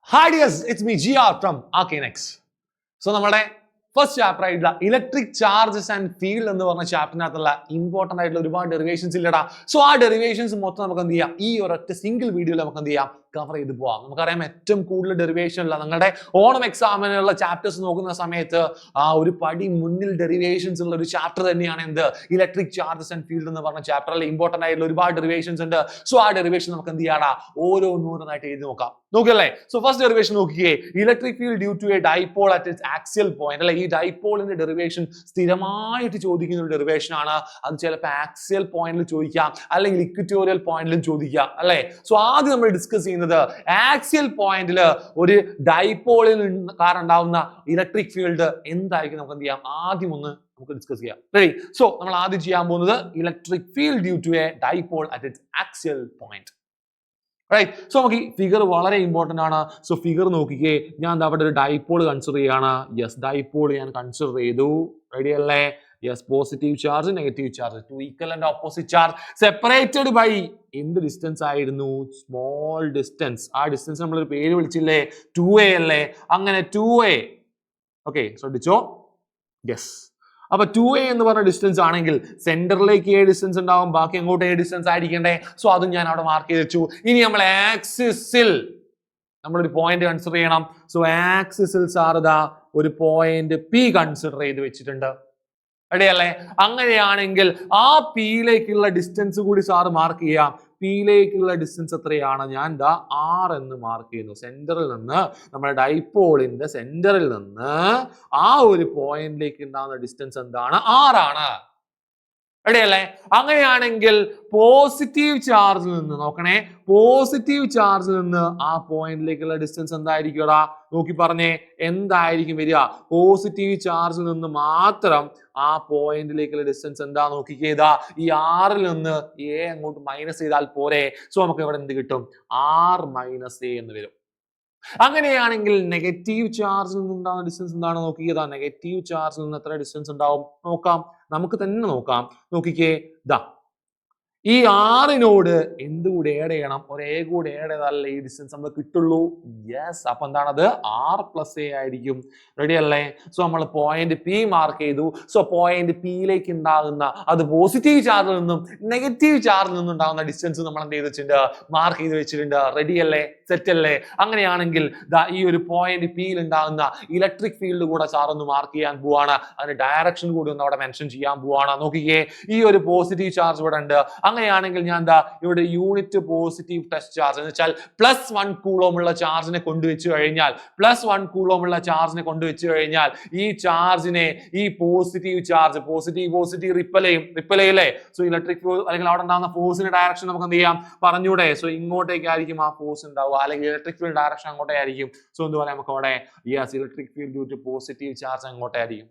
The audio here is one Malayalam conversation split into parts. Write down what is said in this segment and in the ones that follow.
Hi dears, it's me GR from Arcanex. So നമ്മുടെ ഫസ്റ്റ് ചാപ്റ്റർ ആയിട്ടുള്ള ഇലക്ട്രിക് ചാർജസ് ആൻഡ് ഫീൽഡ് എന്ന് പറഞ്ഞ ചാപ്റ്ററിനകത്തുള്ള ഇമ്പോർട്ടന്റ് ആയിട്ടുള്ള ഒരുപാട് ഡെറിവേഷൻസ് ഇല്ലടാ. സോ ആ ഡെറിവേഷൻസ് മൊത്തം നമുക്ക് എന്ത് ചെയ്യാം, ഈ ഒരൊറ്റ സിംഗിൾ വീഡിയോയിൽ നമുക്ക് എന്ത് ചെയ്യാം, കവർ ചെയ്ത് പോവാം. നമുക്കറിയാം ഏറ്റവും കൂടുതൽ ഡെറിവേഷൻ ഉള്ള നിങ്ങളുടെ ഓണം എക്സാമിനുള്ള ചാപ്റ്റേഴ്സ് നോക്കുന്ന സമയത്ത് ആ ഒരു പടി മുന്നിൽ ഡെറിവേഷൻസ് ഉള്ള ഒരു ചാപ്റ്റർ തന്നെയാണ് എന്ത്, ഇലക്ട്രിക് ചാർജസ് ആൻഡ് ഫീൽഡ് എന്ന് പറഞ്ഞ ചാപ്റ്ററിൽ ഇമ്പോർട്ടന്റ് ആയിട്ടുള്ള ഒരുപാട് ഡെറിവേഷൻസ് ഉണ്ട്. സോ ആ ഡെറിവേഷൻ നമുക്ക് എന്ത് ചെയ്യാടാ, ഓരോന്നോരോന്നായിട്ട് എഴുതി നോക്കാം. നോക്കല്ലേ, സോ ഫസ്റ്റ് ഡെറിവേഷൻ നോക്കിയേ, electric field due to a dipole at its axial point. അല്ലെ, ഈ ഡൈപോളിന്റെ ഡെറിവേഷൻ സ്ഥിരമായിട്ട് ചോദിക്കുന്ന ഒരു ഡെറിവേഷൻ ആണ്. അത് ചിലപ്പോൾ ആക്സിയൽ പോയിന്റിൽ ചോദിക്കാം, അല്ലെങ്കിൽ ഇക്വറ്റോറിയൽ പോയിന്റിലും ചോദിക്കാം. അല്ലെ, സോ ആദ്യം നമ്മൾ ഡിസ്കസ് ചെയ്യുന്നത് ആക്സിയൽ പോയിന്റിൽ ഒരു ഡൈപോളിൽ കാരണം ഉണ്ടാവുന്ന ഇലക്ട്രിക് ഫീൽഡ് എന്തായിരിക്കും നമുക്ക് എന്ത് ചെയ്യാം, ആദ്യം ഒന്ന് നമുക്ക് ഡിസ്കസ് ചെയ്യാം. റെഡി? സോ നമ്മൾ ആദ്യം ചെയ്യാൻ പോകുന്നത് electric field due to a dipole at its axial point. Right? So നമുക്ക് ഈ ഫിഗർ വളരെ ഇമ്പോർട്ടന്റ് ആണ്. സോ ഫിഗർ നോക്കിക്കേ, ഞാൻ അവിടെ ഒരു ഡൈപോൾ കൺസിഡർ ചെയ്യാണ്. യെസ്, ഡൈപോൾ ഞാൻ കൺസിഡർ ചെയ്തു. റെഡി അല്ലേ? Yes, positive charge negative charge, two equal and opposite charge separated by എന്ത് ഡിസ്റ്റൻസ് ആയിരുന്നു, സ്മോൾ ഡിസ്റ്റൻസ്. ആ ഡിസ്റ്റൻസ് നമ്മളൊരു പേര് വിളിച്ചില്ലേ, 2a അല്ലേ? അങ്ങനെ 2a. ഓക്കെ, ശ്രദ്ധിച്ചോ. യെസ്, അപ്പൊ 2a എന്ന് പറഞ്ഞ ഡിസ്റ്റൻസ് ആണെങ്കിൽ സെന്ററിലേക്ക് a ഡിസ്റ്റൻസ് ഉണ്ടാവും, ബാക്കി അങ്ങോട്ട് a ഡിസ്റ്റൻസ് ആയിരിക്കണ്ടേ. സോ അതും ഞാൻ അവിടെ മാർക്ക് ചെയ്ത് വെച്ചു. ഇനി നമ്മൾ ആക്സിസിൽ നമ്മളൊരു പോയിന്റ് കൺസിഡർ ചെയ്യണം. സോ ആക്സിസിൽ സാർ ഇതാ ഒരു പോയിന്റ് P കൺസിഡർ ചെയ്ത് വെച്ചിട്ടുണ്ട്. റെഡി അല്ലേ? അങ്ങനെയാണെങ്കിൽ ആ പിയിലേക്കുള്ള ഡിസ്റ്റൻസ് കൂടി സാറ് മാർക്ക് ചെയ്യാം. പിയിലേക്കുള്ള ഡിസ്റ്റൻസ് എത്രയാണ്, ഞാൻ ദാ R എന്ന് മാർക്ക് ചെയ്യുന്നു. സെന്ററിൽ നിന്ന്, നമ്മുടെ ഡൈപോളിന്റെ സെന്ററിൽ നിന്ന് ആ ഒരു പോയിന്റിലേക്ക് ഉണ്ടാകുന്ന ഡിസ്റ്റൻസ് എന്താണ്, R ആണ്. റെഡി അല്ലേ? അങ്ങനെയാണെങ്കിൽ പോസിറ്റീവ് ചാർജിൽ നിന്ന് നോക്കണേ, പോസിറ്റീവ് ചാർജിൽ നിന്ന് ആ പോയിന്റിലേക്കുള്ള ഡിസ്റ്റൻസ് എന്തായിരിക്കുംടാ, നോക്കി പറഞ്ഞേ, എന്തായിരിക്കും വരിക? പോസിറ്റീവ് ചാർജിൽ നിന്ന് മാത്രം ആ പോയിന്റിലേക്കുള്ള ഡിസ്റ്റൻസ് എന്താ നോക്കിക്കേതാ, ഈ ആറിൽ നിന്ന് a അങ്ങോട്ട് മൈനസ് ചെയ്താൽ പോരെ. സോ നമുക്ക് ഇവിടെ എന്ത് കിട്ടും, R മൈനസ് a എന്ന് വരും. അങ്ങനെയാണെങ്കിൽ നെഗറ്റീവ് ചാർജിൽ നിന്നുണ്ടാകുന്ന ഡിസ്റ്റൻസ് എന്താണ് നോക്കിയതാ, നെഗറ്റീവ് ചാർജിൽ നിന്ന് എത്ര ഡിസ്റ്റൻസ് ഉണ്ടാവും നോക്കാം, നമുക്ക് തന്നെ നോക്കാം. നോക്കിക്കേ, ദാ ഈ ആറിനോട് എന്തുകൂടെ ആഡ് ചെയ്യണം, ഒരു a കൂടെ ആഡ് ചെയ്താലേ ഈ ഡിസ്റ്റൻസ് നമ്മൾ കിട്ടുള്ളൂ. യെസ്, അപ്പൊ എന്താണത്, R+a ആയിരിക്കും. റെഡി അല്ലേ? സോ നമ്മൾ പോയിന്റ് P മാർക്ക് ചെയ്തു. സോ പോയിന്റ് Pയിലേക്ക് ഉണ്ടാകുന്ന, അത് പോസിറ്റീവ് ചാർജിൽ നിന്നും നെഗറ്റീവ് ചാർജിൽ നിന്നും ഉണ്ടാകുന്ന ഡിസ്റ്റൻസ് നമ്മൾ എന്ത് ചെയ്തിട്ടുണ്ട്, മാർക്ക് ചെയ്ത് വെച്ചിട്ടുണ്ട്. റെഡി അല്ലേ? സെറ്റ് അല്ലേ? അങ്ങനെയാണെങ്കിൽ ഈ ഒരു പോയിന്റ് Pയിൽ ഉണ്ടാകുന്ന ഇലക്ട്രിക് ഫീൽഡ് കൂടെ സാർ ഒന്ന് മാർക്ക് ചെയ്യാൻ പോവാണ്. അതിന്റെ ഡയറക്ഷൻ കൂടി ഒന്ന് അവിടെ മെൻഷൻ ചെയ്യാൻ പോവാണ്. നോക്കിക്കേ, ഈ ഒരു പോസിറ്റീവ് ചാർജ് ഇവിടെ ഉണ്ട്. അങ്ങനെയാണെങ്കിൽ ഞാൻ എന്താ ഇവിടെ യൂണിറ്റ് പോസിറ്റീവ് ടെസ്റ്റ് ചാർജ് എന്ന് വെച്ചാൽ +1 കൂളോം ഉള്ള ചാർജിനെ കൊണ്ടുവച്ചു കഴിഞ്ഞാൽ, +1 കൂളോം ഉള്ള ചാർജിനെ കൊണ്ടുവച്ചു കഴിഞ്ഞാൽ ഈ ചാർജിനെ, ഈ പോസിറ്റീവ് ചാർജ്, പോസിറ്റീവ് റിപ്പലയില്ലേ. സോ ഇലക്ട്രിക് അല്ലെങ്കിൽ അവിടെ ഉണ്ടാകുന്ന ഫോഴ്സിന്റെ ഡയറക്ഷൻ നമുക്ക് എന്ത് ചെയ്യാം, പറഞ്ഞൂടെ. സോ ഇങ്ങോട്ടേക്കായിരിക്കും ആ ഫോഴ്സ് ഉണ്ടാവുക, അല്ലെങ്കിൽ ഇലക്ട്രിക് ഫീൽഡ് ഡയറക്ഷൻ അങ്ങോട്ടേയായിരിക്കും. സോ എന്ത് പറയാം നമുക്ക് അവിടെ, yes, electric field due to positive charge അങ്ങോട്ടേയായിരിക്കും,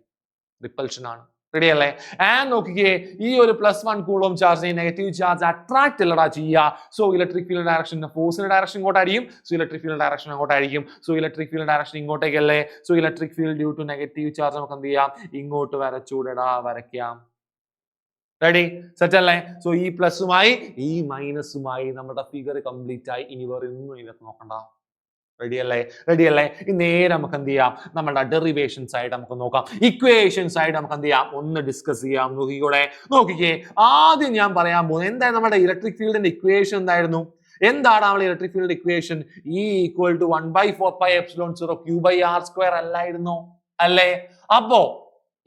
റിപ്പൽഷൻ ആണ്. റെഡി അല്ലേ? ആൻഡ് നോക്കിക്കേ, ഈ ഒരു +1 കൂളോം ചാർജിനെ നെഗറ്റീവ് ചാർജ് അട്രാക്ട് അല്ലടാ ചെയ്യുക. സോ ഇലക്ട്രിക് ഫീൽഡ് ഡയറക്ഷൻ, ഫോഴ്സിന്റെ ഡയറക്ഷൻ ഇങ്ങോട്ടായിരിക്കും. സോ ഇലക്ട്രിക് ഫീൽഡ് ഡയറക്ഷൻ അങ്ങോട്ടായിരിക്കും. സോ ഇലക്ട്രിക് ഫീൽഡ് ഡയറക്ഷൻ ഇങ്ങോട്ടേക്കല്ലേ. So electric field due to negative charge നമുക്ക് എന്ത് ചെയ്യാം, ഇങ്ങോട്ട് വരച്ചൂടെടാ, വരയ്ക്കാം. റെഡി? സെറ്റ് അല്ലേ? സോ ഈ പ്ലസുമായി ഈ മൈനസുമായി നമ്മുടെ ഫിഗർ കംപ്ലീറ്റ് ആയി. ഇനി വേറെ ഒന്നും ഇതിനകത്ത് നോക്കണ്ട. റെഡി അല്ലേ? റെഡി അല്ലേ? ഈ നേരെ നമുക്ക് എന്ത് ചെയ്യാം, നമ്മുടെ ഡെറിവേഷൻസ് ആയിട്ട് നമുക്ക് നോക്കാം, ഇക്വേഷൻസ് ആയിട്ട് നമുക്ക് എന്ത് ചെയ്യാം, ഒന്ന് ഡിസ്കസ് ചെയ്യാം. നോക്കിക്കേ, ആദ്യം ഞാൻ പറയാൻ പോകുന്നത് എന്തായാലും നമ്മുടെ ഇലക്ട്രിക് ഫീൽഡിന്റെ ഇക്വേഷൻ എന്തായിരുന്നു, എന്താണ് നമ്മുടെ electric field equation? E = 1/4πε0 Q/r² അല്ലായിരുന്നോ? അല്ലേ? അപ്പോ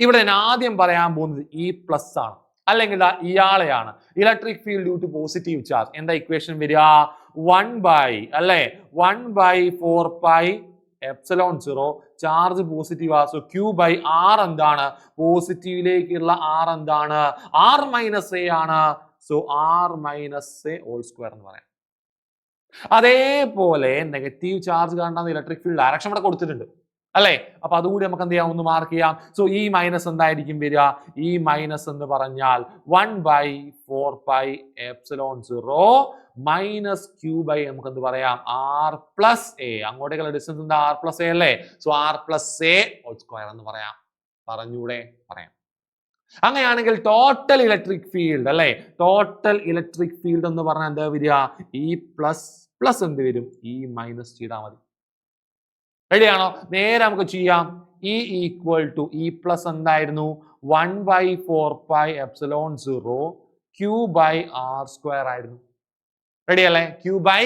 ഇവിടെ ഞാൻ ആദ്യം പറയാൻ പോകുന്നത് ഈ പ്ലസ് ആണ്, അല്ലെങ്കിൽ ഇയാളെയാണ്. Electric field due to positive charge എന്താ ഇക്വേഷൻ വരിക, 1/4πε0 ചാർജ് പോസിറ്റീവ് ആ. സോ Q/r എന്താണ്, പോസിറ്റീവിലേക്കുള്ള R എന്താണ്, R-a ആണ്. സോ R-a² എന്ന് പറയാം. അതേപോലെ നെഗറ്റീവ് ചാർജ് കാരണം ഇലക്ട്രിക് ഫീൽഡ് ഡയറക്ഷൻ ഇവിടെ കൊടുത്തിട്ടുണ്ട് അല്ലേ. അപ്പൊ അതുകൂടി നമുക്ക് എന്ത് ചെയ്യാം, ഒന്ന് മാർക്ക് ചെയ്യാം. സോ ഈ മൈനസ് എന്തായിരിക്കും വരിക, ഈ മൈനസ് എന്ന് പറഞ്ഞാൽ 1/4πε0 Q/, നമുക്ക് എന്ത് പറയാം, R+a. അങ്ങോട്ടേക്കുള്ള ഡിസ്റ്റൻസ് എന്താ, R+a അല്ലേ. സോ R+a² എന്ന് പറയാം. പറഞ്ഞൂടെ? പറയാം. അങ്ങനെയാണെങ്കിൽ ടോട്ടൽ ഇലക്ട്രിക് ഫീൽഡ് അല്ലേ, ടോട്ടൽ ഇലക്ട്രിക് ഫീൽഡ് എന്ന് പറഞ്ഞാൽ എന്താ വരിക, ഈ പ്ലസ് എന്ത് വരും, ഈ മൈനസ് ചെയ്താൽ മതി. റെഡിയാണോ? നേരെ നമുക്ക് ചെയ്യാം. E equal to E plus എന്തായിരുന്നു? 1/4πε0 Q ബൈ ആർ സ്ക്വയർ ആയിരുന്നു. റെഡി അല്ലേ? Q ബൈ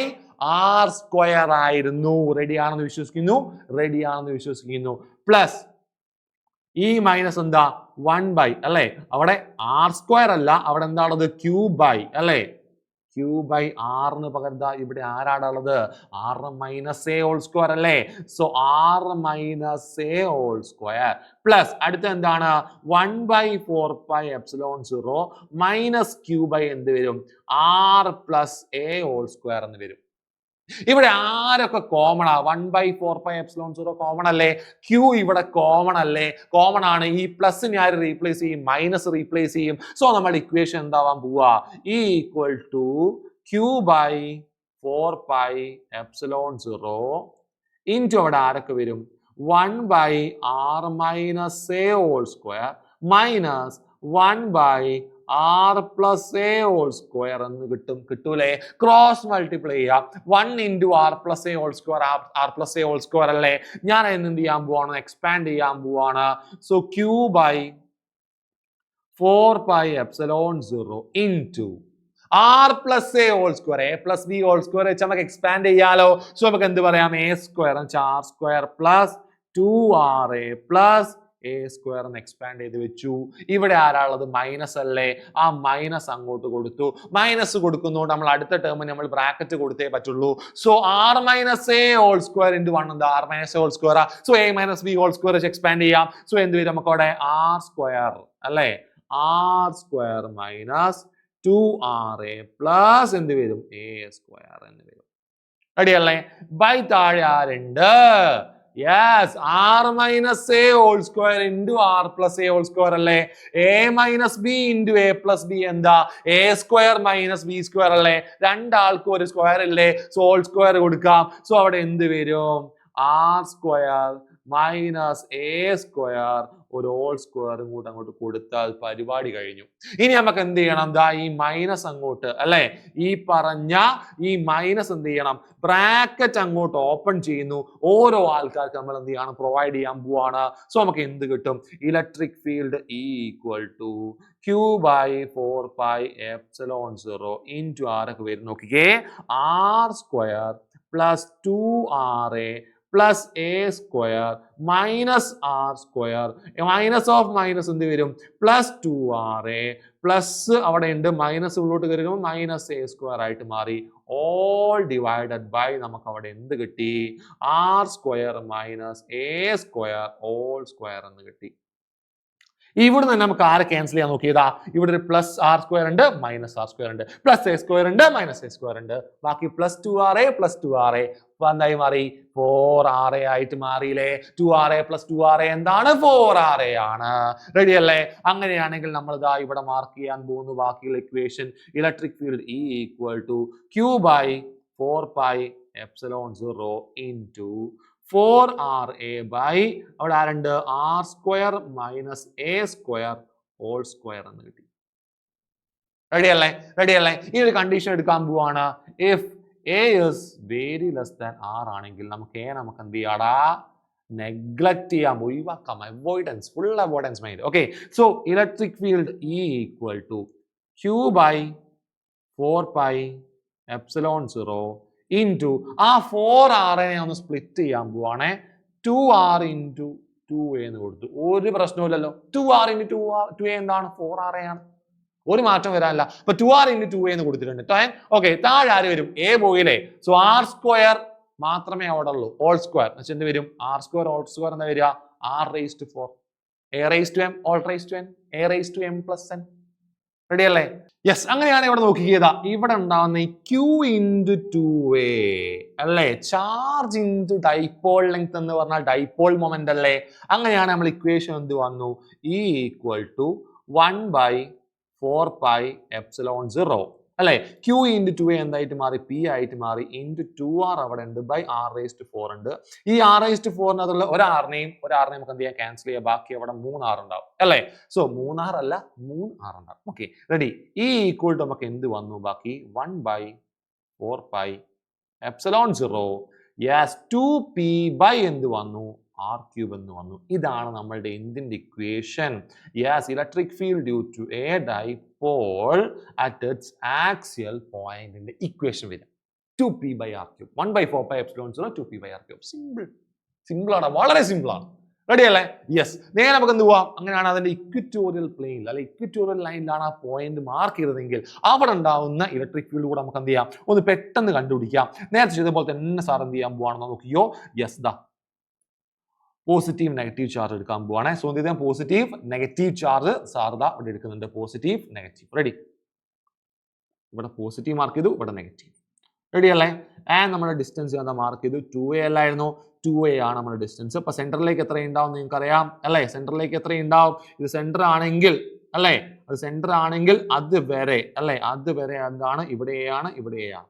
ആർ സ്ക്വയർ ആയിരുന്നു. റെഡി ആണെന്ന് വിശ്വസിക്കുന്നു. പ്ലസ് ഈ മൈനസ് എന്താ? 1 അല്ലെ? അവിടെ ആർ സ്ക്വയർ അല്ല, അവിടെ എന്താണുള്ളത്? Q ബൈ അല്ലെ? Q ബൈ ആറിന് പകരം ഇവിടെ ആരാണുള്ളത്? R minus A whole square അല്ലേ? So R minus A whole square plus അടുത്ത എന്താണ്? 1/4πε0 മൈനസ് Q ബൈ എന്ത് വരും? R plus A whole square എന്ന് വരും. ഇവിടെ ആരൊക്കെ കോമൺ ആ? 1/4πε0 കോമൺ അല്ലേ? Q ഇവിടെ കോമൺ അല്ലേ? കോമൺ ആണ്. ഈ പ്ലസ് ആര് റീപ്ലേസ് ചെയ്യും? മൈനസ് റീപ്ലേസ് ചെയ്യും. സോ നമ്മുടെ ഇക്വേഷൻ എന്താവാൻ പോവാ? E equal to Q by 4πε0 into അവിടെ ആരൊക്കെ വരും? 1/r minus A whole square minus 1/r plus A whole square എന്ന് കിട്ടൂലേ? ക്രോസ് മൾട്ടിപ്ലൈ ചെയ്യാം. 1 into R plus A whole square, R plus A whole square അല്ലേ? ഞാൻ എന്ത് ചെയ്യാൻ പോവാണ്? എക്സ്പാൻഡ് ചെയ്യാൻ പോവാണ്. So Q by 4πε0 into R plus A whole square, A plus B whole square വെച്ച് നമുക്ക് എക്സ്പാൻഡ് ചെയ്യാലോ. സോ നമുക്ക് എന്ത് പറയാം? A square r square plus 2RA plus A square എന്ന് എക്സ്പാൻഡ് ചെയ്ത് വെച്ചു. ഇവിടെ ആരാളുള്ളത്? മൈനസ് അല്ലേ? ആ മൈനസ് അങ്ങോട്ട് കൊടുത്തു. മൈനസ് കൊടുക്കുന്നതുകൊണ്ട് നമ്മൾ അടുത്ത ടേമിന് നമ്മൾ ബ്രാക്കറ്റ് കൊടുത്തേ പറ്റുള്ളൂ. So R minus A whole square into 1 എന്താ? R minus A whole square. So a minus b whole square വെച്ച് എക്സ്പാൻഡ് ചെയ്യാം. സോ എന്ത് വരും നമുക്ക് അവിടെ? ആർ സ്ക്വയർ അല്ലേ? R square minus 2RA plus എന്ത് വരും? എ സ്ക്വയർ എന്ന് വരും. റെഡി അല്ലേ? ബൈ താഴെ ആരുണ്ട്? Yes, R minus A whole square into R plus A whole square അല്ലേ? A minus B into A plus B എന്താ? A square minus B square അല്ലേ? രണ്ടാൾക്കും ഒരു സ്ക്വയർ ഇല്ലേ? സോ ഹോൾ സ്ക്വയർ കൊടുക്കാം. സോ അവിടെ എന്ത് വരും? R square minus A square ഒരു ഹോൾ സ്ക്വയറും കൂടെ അങ്ങോട്ട് കൊടുത്താൽ പരിപാടി കഴിഞ്ഞു. ഇനി നമുക്ക് എന്ത് ചെയ്യണം? ദാ ഈ മൈനസ് അങ്ങോട്ട് അല്ലെ? ഈ പറഞ്ഞ ഈ മൈനസ് എന്ത് ചെയ്യണം? ബ്രാക്കറ്റ് അങ്ങോട്ട് ഓപ്പൺ ചെയ്യുന്നു. ഓരോ ആൾക്കാർക്ക് നമ്മൾ എന്ത് ചെയ്യണം? പ്രൊവൈഡ് ചെയ്യാൻ പോവാണ്. സോ നമുക്ക് എന്ത് കിട്ടും? Electric field E equal to Q by 4πε0 into ആരൊക്കെ വരും നോക്കിക്കേ? R square plus 2RA plus A square minus R square minus of minus എന്ത് വരും? പ്ലസ് 2RA പ്ലസ് അവിടെ ഉണ്ട് മൈനസ് ഉള്ളോട്ട് കയറുമ്പോൾ മൈനസ് എ സ്ക്വയർ ആയിട്ട് മാറി. ഓൾ ഡിവൈഡഡ് ബൈ നമുക്ക് അവിടെ എന്ത് കിട്ടി? R square minus A square whole square എന്ന് കിട്ടി. ഇവിടെ നിന്ന് നമുക്ക് ആരെ ക്യാൻസൽ ചെയ്യാൻ നോക്കിയതാ? ഇവിടെ ഒരു പ്ലസ് ആർ സ്ക്വയർ ഉണ്ട്, മൈനസ് ആർ സ്ക്വയർ ഉണ്ട്, പ്ലസ് എ സ്ക്വയർ ഉണ്ട്, മൈനസ് എ സ്ക്വയർ ഉണ്ട്. ബാക്കി പ്ലസ് 2RA പ്ലസ് 2RA എന്തായി മാറി? 4RA ആയിട്ട് മാറിയില്ലേ? 2RA പ്ലസ് 2RA എന്താണ്? 4RA ആണ്. റെഡി അല്ലേ? അങ്ങനെയാണെങ്കിൽ നമ്മൾ ഇതാ ഇവിടെ മാർക്ക് ചെയ്യാൻ പോകുന്നു ബാക്കിയുള്ള equation. Electric field E equal to Q by 4πε0 into 4RA by അവിടെ ആരുണ്ട്? R square minus A square whole square എന്ന് കിട്ടി. റെഡി അല്ലേ? ഈ ഒരു കണ്ടീഷൻ എടുക്കാൻ പോവാണ്. If A is very less than R ആണെങ്കിൽ നമുക്ക് എന്ത് ചെയ്യാടാ? നെഗ്ലക്ട് ചെയ്യാം, ഒഴിവാക്കാം. Avoidance, full avoidance mind. Okay, so electric field E equal to Q by 4πε0 into ആ 4RA ഒന്ന് സ്പ്ലിറ്റ് ചെയ്യാൻ പോവാണേ. 2R ഇൻറ്റു 2A എന്ന് കൊടുത്തു. ഒരു പ്രശ്നവുമില്ലല്ലോ. 2R ഇൻറ്റു 2A എന്താണ്? 4RA ആണ്. ഒരു മാറ്റം വരാനില്ല. അപ്പൊ 2R ഇൻറ്റു 2A എന്ന് കൊടുത്തിട്ടുണ്ട്. ഓക്കെ, താഴെ ആര് വരും? എ പോയില്ലേ? സോ ആർ സ്ക്വയർ മാത്രമേ അവിടെ ഉള്ളൂ. ഹോൾ സ്ക്വയർ എന്ത് വരും? ആർ സ്ക്വയർ ഹോൾ സ്ക്വയർ എന്താ വരിക? R raised to 4 A raised to M all raised to N A raised to M plus N. Ready അല്ലേ? യെസ്, അങ്ങനെയാണ് ഇവിടെ നോക്കിയതാ. ഇവിടെ ഉണ്ടാവുന്ന ഈ Q ഇൻറ്റു 2A അല്ലേ? ചാർജ് ഇൻറ്റു ഡൈപോൾ ലെങ്ത് എന്ന് പറഞ്ഞാൽ ഡൈപോൾ മൊമെന്റ് അല്ലേ? അങ്ങനെയാണ് നമ്മൾ ഇക്വേഷൻ എന്ത് വന്നു? E ഈക്വൽ ടു 1/4πε0 അല്ലെ? Q ഇൻറ്റു 2A എന്തായിട്ട് മാറി? P ആയിട്ട് മാറി. ഇൻറ്റു 2R അവിടെ ഉണ്ട് ബൈ R raised to 4 ഉണ്ട്. ഈ R raised to 4 ഒരാറിനെയും നമുക്ക് എന്ത് ചെയ്യാം? ക്യാൻസൽ ചെയ്യാം. ബാക്കി അവിടെ 3R ഉണ്ടാവും അല്ലെ? സോ 3R അല്ല 3R ഉണ്ടാവും. Okay, ready. ഈ ഈക്വൽ ടു നമുക്ക് എന്ത് വന്നു? ബാക്കി 1/4πε0 യെസ് 2p എന്ത് വന്നു r³ എന്ന് വന്നു. ഇതാണ് നമ്മളുടെ എന്തിന്റെ equation? Yes electric field due to a dipole at its axial പോയിന്റിന്റെ ഇക്വേഷൻ വരും 2p/r³. 1/4πε0 2p/r³. സിമ്പിൾ ആണ്, വളരെ സിമ്പിൾ ആണ്. റെഡി അല്ലേ? യെസ്. നേരെ നമുക്ക് എന്ത് പോവാം? അങ്ങനെയാണ് അതിന്റെ ഇക്വറ്റോറിയൽ പ്ലെയിനിൽ അല്ലെ ഇക്വറ്റോറിയൽ ലൈനിലാണ് ആ പോയിന്റ് മാർക്ക് ചെയ്തതെങ്കിൽ അവിടെ ഉണ്ടാവുന്ന ഇലക്ട്രിക് ഫീൽഡ് കൂടെ നമുക്ക് എന്ത് ചെയ്യാം? ഒന്ന് പെട്ടെന്ന് കണ്ടുപിടിക്കാം. നേരത്തെ ചെയ്ത പോലെ തന്നെ സാർ എന്ത് ചെയ്യാൻ പോവാണെന്ന് നോക്കിയോ. യെസ് ദാ പോസിറ്റീവ് നെഗറ്റീവ് ചാർജ് എടുക്കാൻ പോവാണ്. സോ എന്ത് ചെയ്യാം? പോസിറ്റീവ് നെഗറ്റീവ് ചാർജ് സാർ ദാ ഇവിടെ എടുക്കുന്നുണ്ട്. Positive negative. റെഡി? ഇവിടെ പോസിറ്റീവ് മാർക്ക് ചെയ്തു, ഇവിടെ നെഗറ്റീവ്. റെഡി അല്ലേ? ആൻഡ് നമ്മുടെ ഡിസ്റ്റൻസ് എന്താ മാർക്ക് ചെയ്തു? 2a അല്ലായിരുന്നു? 2a ആണ് നമ്മുടെ ഡിസ്റ്റൻസ്. അപ്പൊ സെന്ററിലേക്ക് എത്ര ഉണ്ടാവും നിങ്ങൾക്ക് അറിയാം അല്ലേ? സെന്ററിലേക്ക് എത്ര ഉണ്ടാവും? ഇത് സെന്റർ ആണെങ്കിൽ അല്ലേ, അത് സെന്റർ ആണെങ്കിൽ അത് വരെ അല്ലേ, അത് വരെ എന്താണ്? ഇവിടെയാണ്, ഇവിടെയാണ്.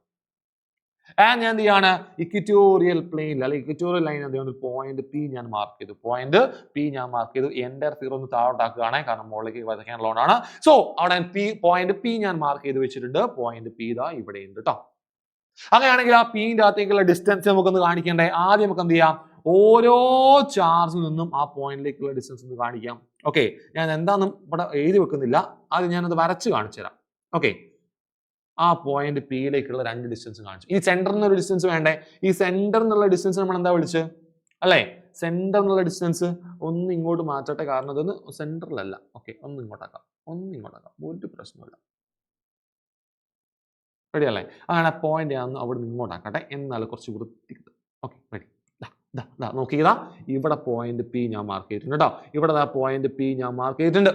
ആൻഡ് ഞാൻ എന്ത് ചെയ്യാണ്? ഇക്വറ്റോറിയൽ പ്ലെയിനിൽ അല്ലെ ഇക്വറ്റോറിയൽ ലൈൻ എന്ത് ചെയ്യുന്നത്? പോയിന്റ് പി ഞാൻ മാർക്ക് ചെയ്തു. പോയിന്റ് പി ഞാൻ മാർക്ക് ചെയ്തു. എന്റെ ഫിഗർ ഒന്ന് താഴോട്ടാക്കുകയാണ്, കാരണം മുകളിലേക്ക് വരയ്ക്കാനുള്ളതാണ്. സോ അവിടെ പോയിന്റ് പി ഞാൻ മാർക്ക് ചെയ്ത് വെച്ചിട്ടുണ്ട്. പോയിന്റ് പി ഇതാ ഇവിടെ ഉണ്ട് കേട്ടോ. അങ്ങനെയാണെങ്കിൽ ആ പിന്റെ അകത്തേക്കുള്ള ഡിസ്റ്റൻസ് നമുക്കൊന്ന് കാണിക്കണ്ടേ? ആദ്യം നമുക്ക് എന്ത് ചെയ്യാം? ഓരോ ചാർജിൽ നിന്നും ആ പോയിന്റിലേക്കുള്ള ഡിസ്റ്റൻസ് ഒന്ന് കാണിക്കാം. ഓക്കെ, ഞാൻ എന്താണെന്നും ഇവിടെ എഴുതി വെക്കുന്നില്ല, ആദ്യം ഞാനത് വരച്ച് കാണിച്ചു തരാം. ഓക്കെ, ആ പോയിന്റ് പിയിലേക്കുള്ള രണ്ട് ഡിസ്റ്റൻസ് കാണിച്ചു. ഈ സെന്ററിൽ നിന്ന് ഒരു ഡിസ്റ്റൻസ് വേണ്ടേ? ഈ സെന്ററിൽ നിന്നുള്ള ഡിസ്റ്റൻസ് നമ്മൾ എന്താ വിളിച്ച് അല്ലേ? സെന്റർ എന്നുള്ള ഡിസ്റ്റൻസ് ഒന്ന് ഇങ്ങോട്ട് മാറ്റട്ടെ, കാരണം ഇതൊന്ന് സെന്ററിലല്ല. ഓക്കെ, ഒന്ന് ഇങ്ങോട്ടാക്കാം, ഒരു പ്രശ്നമില്ല. റെഡി അല്ലേ? അങ്ങനെ പോയിന്റ് ഞാൻ അവിടെ നിന്ന് ഇങ്ങോട്ടാക്കട്ടെ, എന്നാൽ കുറച്ച് വൃത്തി കിട്ടും. Okay, ready? നോക്കിയതാ ഇവിടെ പോയിന്റ് പി ഞാൻ മാർക്ക് ചെയ്തിട്ടുണ്ട് കേട്ടോ. ഇവിടെ പോയിന്റ് പി ഞാൻ മാർക്ക് ചെയ്തിട്ടുണ്ട്.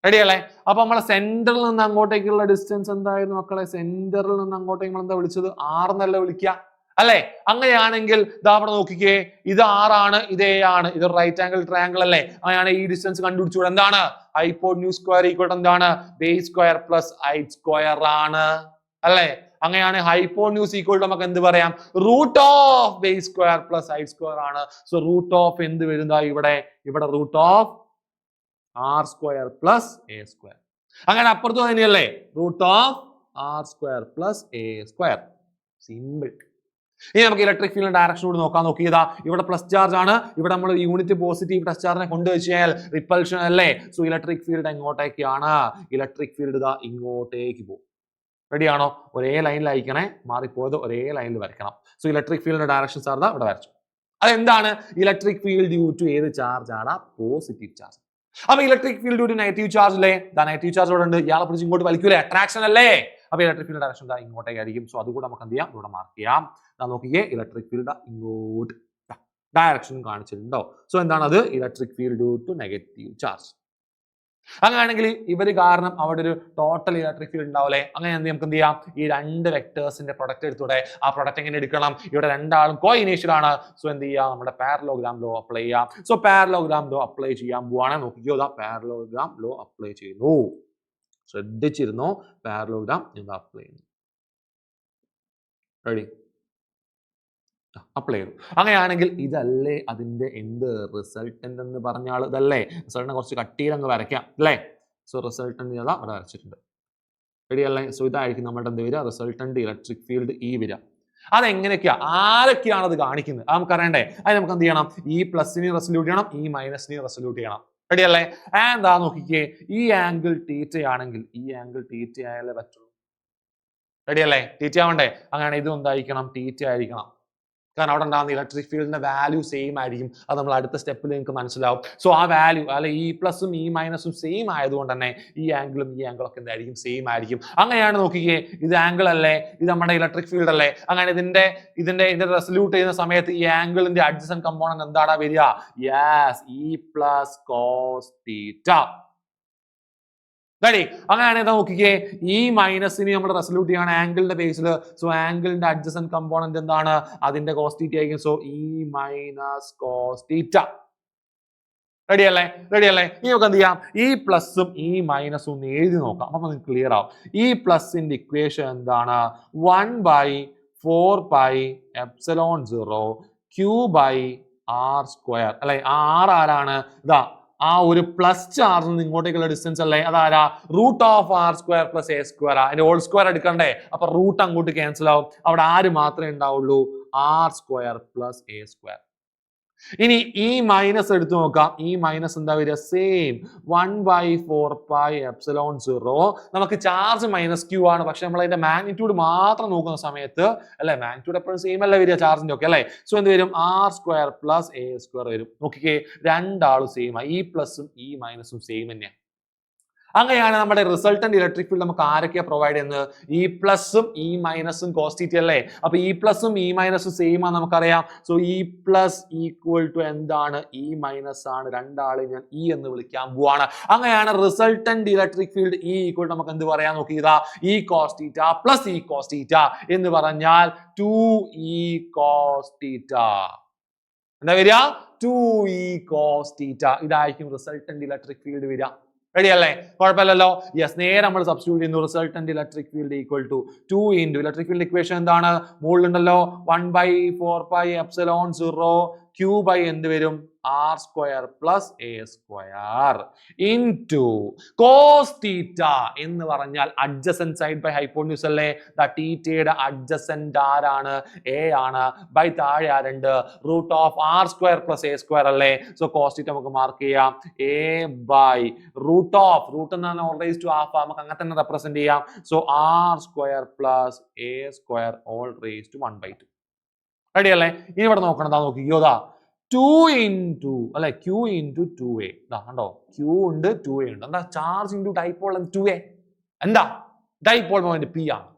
റെഡി അല്ലേ? അപ്പൊ നമ്മളെ സെന്ററിൽ നിന്ന് അങ്ങോട്ടേക്കുള്ള ഡിസ്റ്റൻസ് എന്തായിരുന്നു മക്കളെ? സെന്ററിൽ നിന്ന് അങ്ങോട്ടേക്ക് നമ്മൾ എന്താ വിളിച്ചത്? r എന്നല്ല വിളിക്കുക അല്ലെ? അങ്ങനെയാണെങ്കിൽ ഇതാ അവിടെ നോക്കിക്കേ, ഇത് r ആണ്, ഇത് a ആണ്, ഇത് റൈറ്റ് ആംഗിൾ ട്രയാംഗിൾ അല്ലേ? അങ്ങനെയാണ് ഈ ഡിസ്റ്റൻസ് കണ്ടുപിടിച്ചുകൂടെ? എന്താണ്? ഹൈപ്പോന്യൂസ് സ്ക്വയർ ഈക്വൽ എന്താണ്? Base square plus height square ആണ് അല്ലേ? അങ്ങനെയാണ് ഹൈപ്പോന്യൂസ് ഈക്വൽ നമുക്ക് എന്ത് പറയാം? Root of base square plus height square ആണ്. സോ റൂട്ട് ഓഫ് എന്ത് വരുന്ന ഇവിടെ root of r square plus a square. അങ്ങനെ അപ്പുറത്ത് തന്നെയല്ലേ? Root of r square plus a square. Simple. ഇനി നമുക്ക് ഇലക്ട്രിക് ഫീൽഡ് ഡയറക്ഷൻ കൂടി നോക്കിയതാ. ഇവിടെ പ്ലസ് ചാർജ് ആണ്, ഇവിടെ നമ്മൾ യൂണിറ്റ് പോസിറ്റീവ് പ്ലസ് ചാർജിനെ കൊണ്ടുവച്ച് കഴിഞ്ഞാൽ റിപ്പൽഷൻ അല്ലേ? സോ ഇലക്ട്രിക് ഫീൽഡ് എങ്ങോട്ടേക്കാണ്? ഇലക്ട്രിക് ഫീൽഡ് ഇതാ ഇങ്ങോട്ടേക്ക് പോകും. റെഡി ആണോ? ഒരേ ലൈനിൽ അയക്കണേ, മാറിപ്പോയത് ഒരേ ലൈനിൽ വരയ്ക്കണം. സോ ഇലക്ട്രിക് ഫീൽഡിന്റെ ഡയറക്ഷൻ സാർ ദാ ഇവിടെ വരച്ചു. അതെന്താണ്? ഇലക്ട്രിക് ഫീൽഡ് ഡ്യൂ ടു ഏത് ചാർജ് ആണ്? Positive charge. അപ്പൊ electric field due to negative charge അല്ലേ? നെഗറ്റീവ് ചാർജ് ഇവിടെ ഉണ്ട്, ഇയാളെ പിടിച്ച് ഇങ്ങോട്ട് വലിക്കൂലേ? അട്രാക്ഷൻ അല്ലേ? അപ്പൊ ഇലക്ട്രിക് ഫീൽഡ് ഡയറക്ഷൻ ഇങ്ങോട്ടേക്കായിരിക്കും. സോ അതുകൂടെ നമുക്ക് എന്ത് ചെയ്യാം? ഇവിടെ മാർക്ക് ചെയ്യാം. നോക്കിയേ, ഇലക്ട്രിക് ഫീൽഡ് ഇങ്ങോട്ട് ഡയറക്ഷൻ കാണിച്ചിട്ടുണ്ടോ? സോ എന്താണത്? Electric field due to negative charge. അങ്ങനെയാണെങ്കിൽ ഇവര് കാരണം അവിടെ ഒരു ടോട്ടൽ ഇലക്ട്രിക് ഫീൽഡ് ഉണ്ടാവില്ലേ? അങ്ങനെ നമുക്ക് എന്ത് ചെയ്യാം? ഈ രണ്ട് വെക്ടേഴ്സിന്റെ പ്രൊഡക്റ്റ് എടുത്തൂടെ? ആ പ്രൊഡക്റ്റ് എങ്ങനെ എടുക്കണം? ഇവിടെ രണ്ടാളും കോ ഇനീഷ്യൽ ആണ്. സോ എന്ത് ചെയ്യാം? നമ്മുടെ പാരലോഗ്രാം ലോ അപ്ലൈ ചെയ്യാം. സോ പാരലോഗ്രാം ലോ അപ്ലൈ ചെയ്യാൻ പോവാണ്. നോക്കിക്കോ, പാരലോഗ്രാം ലോ അപ്ലൈ ചെയ്യുന്നു. ശ്രദ്ധിച്ചിരുന്നോ? പാരലോഗ്രാം എന്താ അപ്ലൈ ചെയ്യുന്നു. റെഡി? അപ്ലൈ ചെയ്തു. അങ്ങനെയാണെങ്കിൽ ഇതല്ലേ അതിന്റെ എന്ത് റിസൾട്ടന്റ് എന്ന് പറഞ്ഞാൽ? ഇതല്ലേ റിസൾട്ടിനെ കുറച്ച് കട്ടിയിൽ അങ്ങ് വരയ്ക്കാം അല്ലേ? സോ റിസൾട്ടന്റ് അവിടെ വരച്ചിട്ടുണ്ട്. റെഡി അല്ലേ? സോ ഇതായിരിക്കും നമ്മുടെ എന്ത് വരിക? റിസൾട്ടന്റ് ഇലക്ട്രിക് ഫീൽഡ് ഈ വരിക. അതെങ്ങനെയൊക്കെയാ, ആരൊക്കെയാണ് അത് കാണിക്കുന്നത്? അത് നമുക്ക് അറിയണ്ടേ? അത് നമുക്ക് എന്ത് ചെയ്യണം? ഈ പ്ലസിനെ റെസൊല്യൂട്ട് ചെയ്യണം, ഈ മൈനസിനെ റെസൊല്യൂട്ട് ചെയ്യണം. റെഡി അല്ലേ? എന്താ നോക്കിക്കേ, ഈ ആംഗിൾ തീറ്റ ആണെങ്കിൽ ഈ ആംഗിൾ തീറ്റ ആയാലേ പറ്റുള്ളൂ. റെഡി അല്ലേ? തീറ്റ ആവണ്ടേ? അങ്ങനെ ഇതും എന്തായിരിക്കണം? തീറ്റ ആയിരിക്കണം. കാരണം അവിടെ ഉണ്ടാകുന്ന ഇലക്ട്രിക് ഫീൽഡിന്റെ വാല്യൂ സെയിം ആയിരിക്കും. അത് നമ്മൾ അടുത്ത സ്റ്റെപ്പിൽ നിങ്ങൾക്ക് മനസ്സിലാവും. സോ ആ വാല്യൂ അല്ലെ ഈ പ്ലസും ഈ മൈനസും സെയിം ആയതുകൊണ്ട് തന്നെ ഈ ആംഗിളും ഈ ആംഗിളും ഒക്കെ എന്തായിരിക്കും? സെയിം ആയിരിക്കും. അങ്ങനെയാണ് നോക്കിക്കേ, ഇത് ആംഗിൾ അല്ലേ, ഇത് നമ്മുടെ ഇലക്ട്രിക് ഫീൽഡ് അല്ലേ? അങ്ങനെ ഇതിന്റെ റെസൊല്യൂട്ട് ചെയ്യുന്ന സമയത്ത് ഈ ആംഗിളിന്റെ അഡ്ജസന്റ് കമ്പോണന്റ് എന്താണ് വരിക? Yes, E plus cos theta. Ready? അങ്ങനെയാണെങ്കിൽ നോക്കിക്കേ, ഈ മൈനസിനെ നമ്മൾ റെസൊല്യൂട്ട് ചെയ്യാണ് ആംഗിളിന്റെ ബേസിൽ. സോ ആംഗിളിന്റെ അഡ്ജസന്റ് കമ്പോണന്റ് എന്താണ്? അതിന്റെ കോസ് തീറ്റ ആയിരിക്കും. So E minus cos theta. Ready അല്ലേ? ഇനി നമുക്ക് എന്ത് ചെയ്യാം? ഈ പ്ലസും ഈ മൈനസും ഒന്ന് എഴുതി നോക്കാം. അപ്പൊ നിങ്ങൾക്ക് ക്ലിയർ ആവും. ഈ പ്ലസിന്റെ ഇക്വേഷൻ എന്താണ്? 1/4πε0 q/r² അല്ലെ? r ആരാണ്? ഇതാ ആ ഒരു പ്ലസ് ചാർജിൽ നിന്ന് ഇങ്ങോട്ടേക്കുള്ള ഡിസ്റ്റൻസ് അല്ലേ? അതാരാ? Root of r² plus a² അതിന്റെ ഹോൾ സ്ക്വയർ എടുക്കണ്ടേ? അപ്പൊ റൂട്ട് അങ്ങോട്ട് ക്യാൻസൽ ആവും. അവിടെ ആര് മാത്രമേ ഉണ്ടാവുള്ളൂ? R square plus A square. ഇനി ഈ മൈനസ് എടുത്തു നോക്കാം. ഈ മൈനസ് എന്താ വരിക? സെയിം 1/4πε0. നമുക്ക് ചാർജ് മൈനസ് ക്യൂ ആണ്, പക്ഷെ നമ്മൾ അതിന്റെ മാഗ്നിറ്റ്യൂഡ് മാത്രം നോക്കുന്ന സമയത്ത് അല്ലെ, മാഗ്നിറ്റ്യൂഡ് എപ്പോഴും സെയിം അല്ല വരിക ചാർജിന്റെ ഒക്കെ അല്ലെ. സോ എന്ത് വരും? R square plus A square വരും. നോക്കിക്കേ, രണ്ടാളും സെയിം ആ, ഈ പ്ലസും ഈ മൈനസും സെയിം തന്നെയാണ്. അങ്ങനെയാണ് നമ്മുടെ റിസൾട്ടന്റ് ഇലക്ട്രിക് ഫീൽഡ് നമുക്ക് ആരൊക്കെയാ പ്രൊവൈഡ് ചെയ്യുന്നത്? ഈ പ്ലസും ഈ മൈനസും കോസ് തീറ്റ അല്ലേ. അപ്പൊ ഈ പ്ലസും ഈ മൈനസും സെയിം ആണ് നമുക്കറിയാം. സോ ഈ പ്ലസ് ഈക്വൽ ടു എന്താണ്? ഈ മൈനസ് ആണ്. രണ്ടാളെ ഞാൻ ഈ എന്ന് വിളിക്കാൻ പോവാണ്. അങ്ങനെയാണ് റിസൾട്ടന്റ് ഇലക്ട്രിക് ഫീൽഡ് ഈ ഈക്വൽ നമുക്ക് എന്ത് പറയാൻ നോക്കിയതാ? ഈ കോസ് തീറ്റ പ്ലസ് ഈ കോസ് തീറ്റ എന്ന് പറഞ്ഞാൽ 2e കോസ് തീറ്റ. എന്താ വരിക? 2e cos theta. ഇതായിരിക്കും റിസൾട്ടന്റ് ഇലക്ട്രിക് ഫീൽഡ് വരിക. റെഡി അല്ലേ? കുഴപ്പമില്ലല്ലോ. യെസ്, നേരെ നമ്മൾ സബ്സ്റ്റിറ്റ്യൂട്ട് ചെയ്യുന്നു. Resultant electric field equal to 2 into electric field equation എന്താണ്? മുകളിലുണ്ടല്ലോ 1/4πε0 q ബൈ എന്ത് വരും? R square plus A square into cos theta എന്ന് പറഞ്ഞാൽ അഡ്ജസന്റ് സൈഡ് ബൈ ഹൈപ്പോട്യൂസ് അല്ലേ. തീറ്റയുടെ അഡ്ജസന്റ് ആരാണ്? എ ആണ്. ബൈ താഴെ ആരുണ്ട്? Root of r square plus A square അല്ലേ. സോ കോസ് തീറ്റ നമുക്ക് മാർക്ക് ചെയ്യാം a by root of, root എന്നാണ് ഓൾ റേസ് ടു ഹാഫ്, നമുക്ക് അങ്ങനെ തന്നെ റെപ്രസെന്റ് ചെയ്യാം. So r square plus A square whole raise to 1/2. Ready അല്ലേ? ഇനി ഇവിടെ നോക്കണതാ, നോക്കിക്കോതാ 2 ഇൻറ്റു അല്ലെ q ഇൻറ്റു 2a. കണ്ടോ, q ഉണ്ട് 2a ഉണ്ട്. എന്താ? Charge into dipole 2a. എന്താ? ഡൈപോൾ മൊമെന്റ് p ആണ്.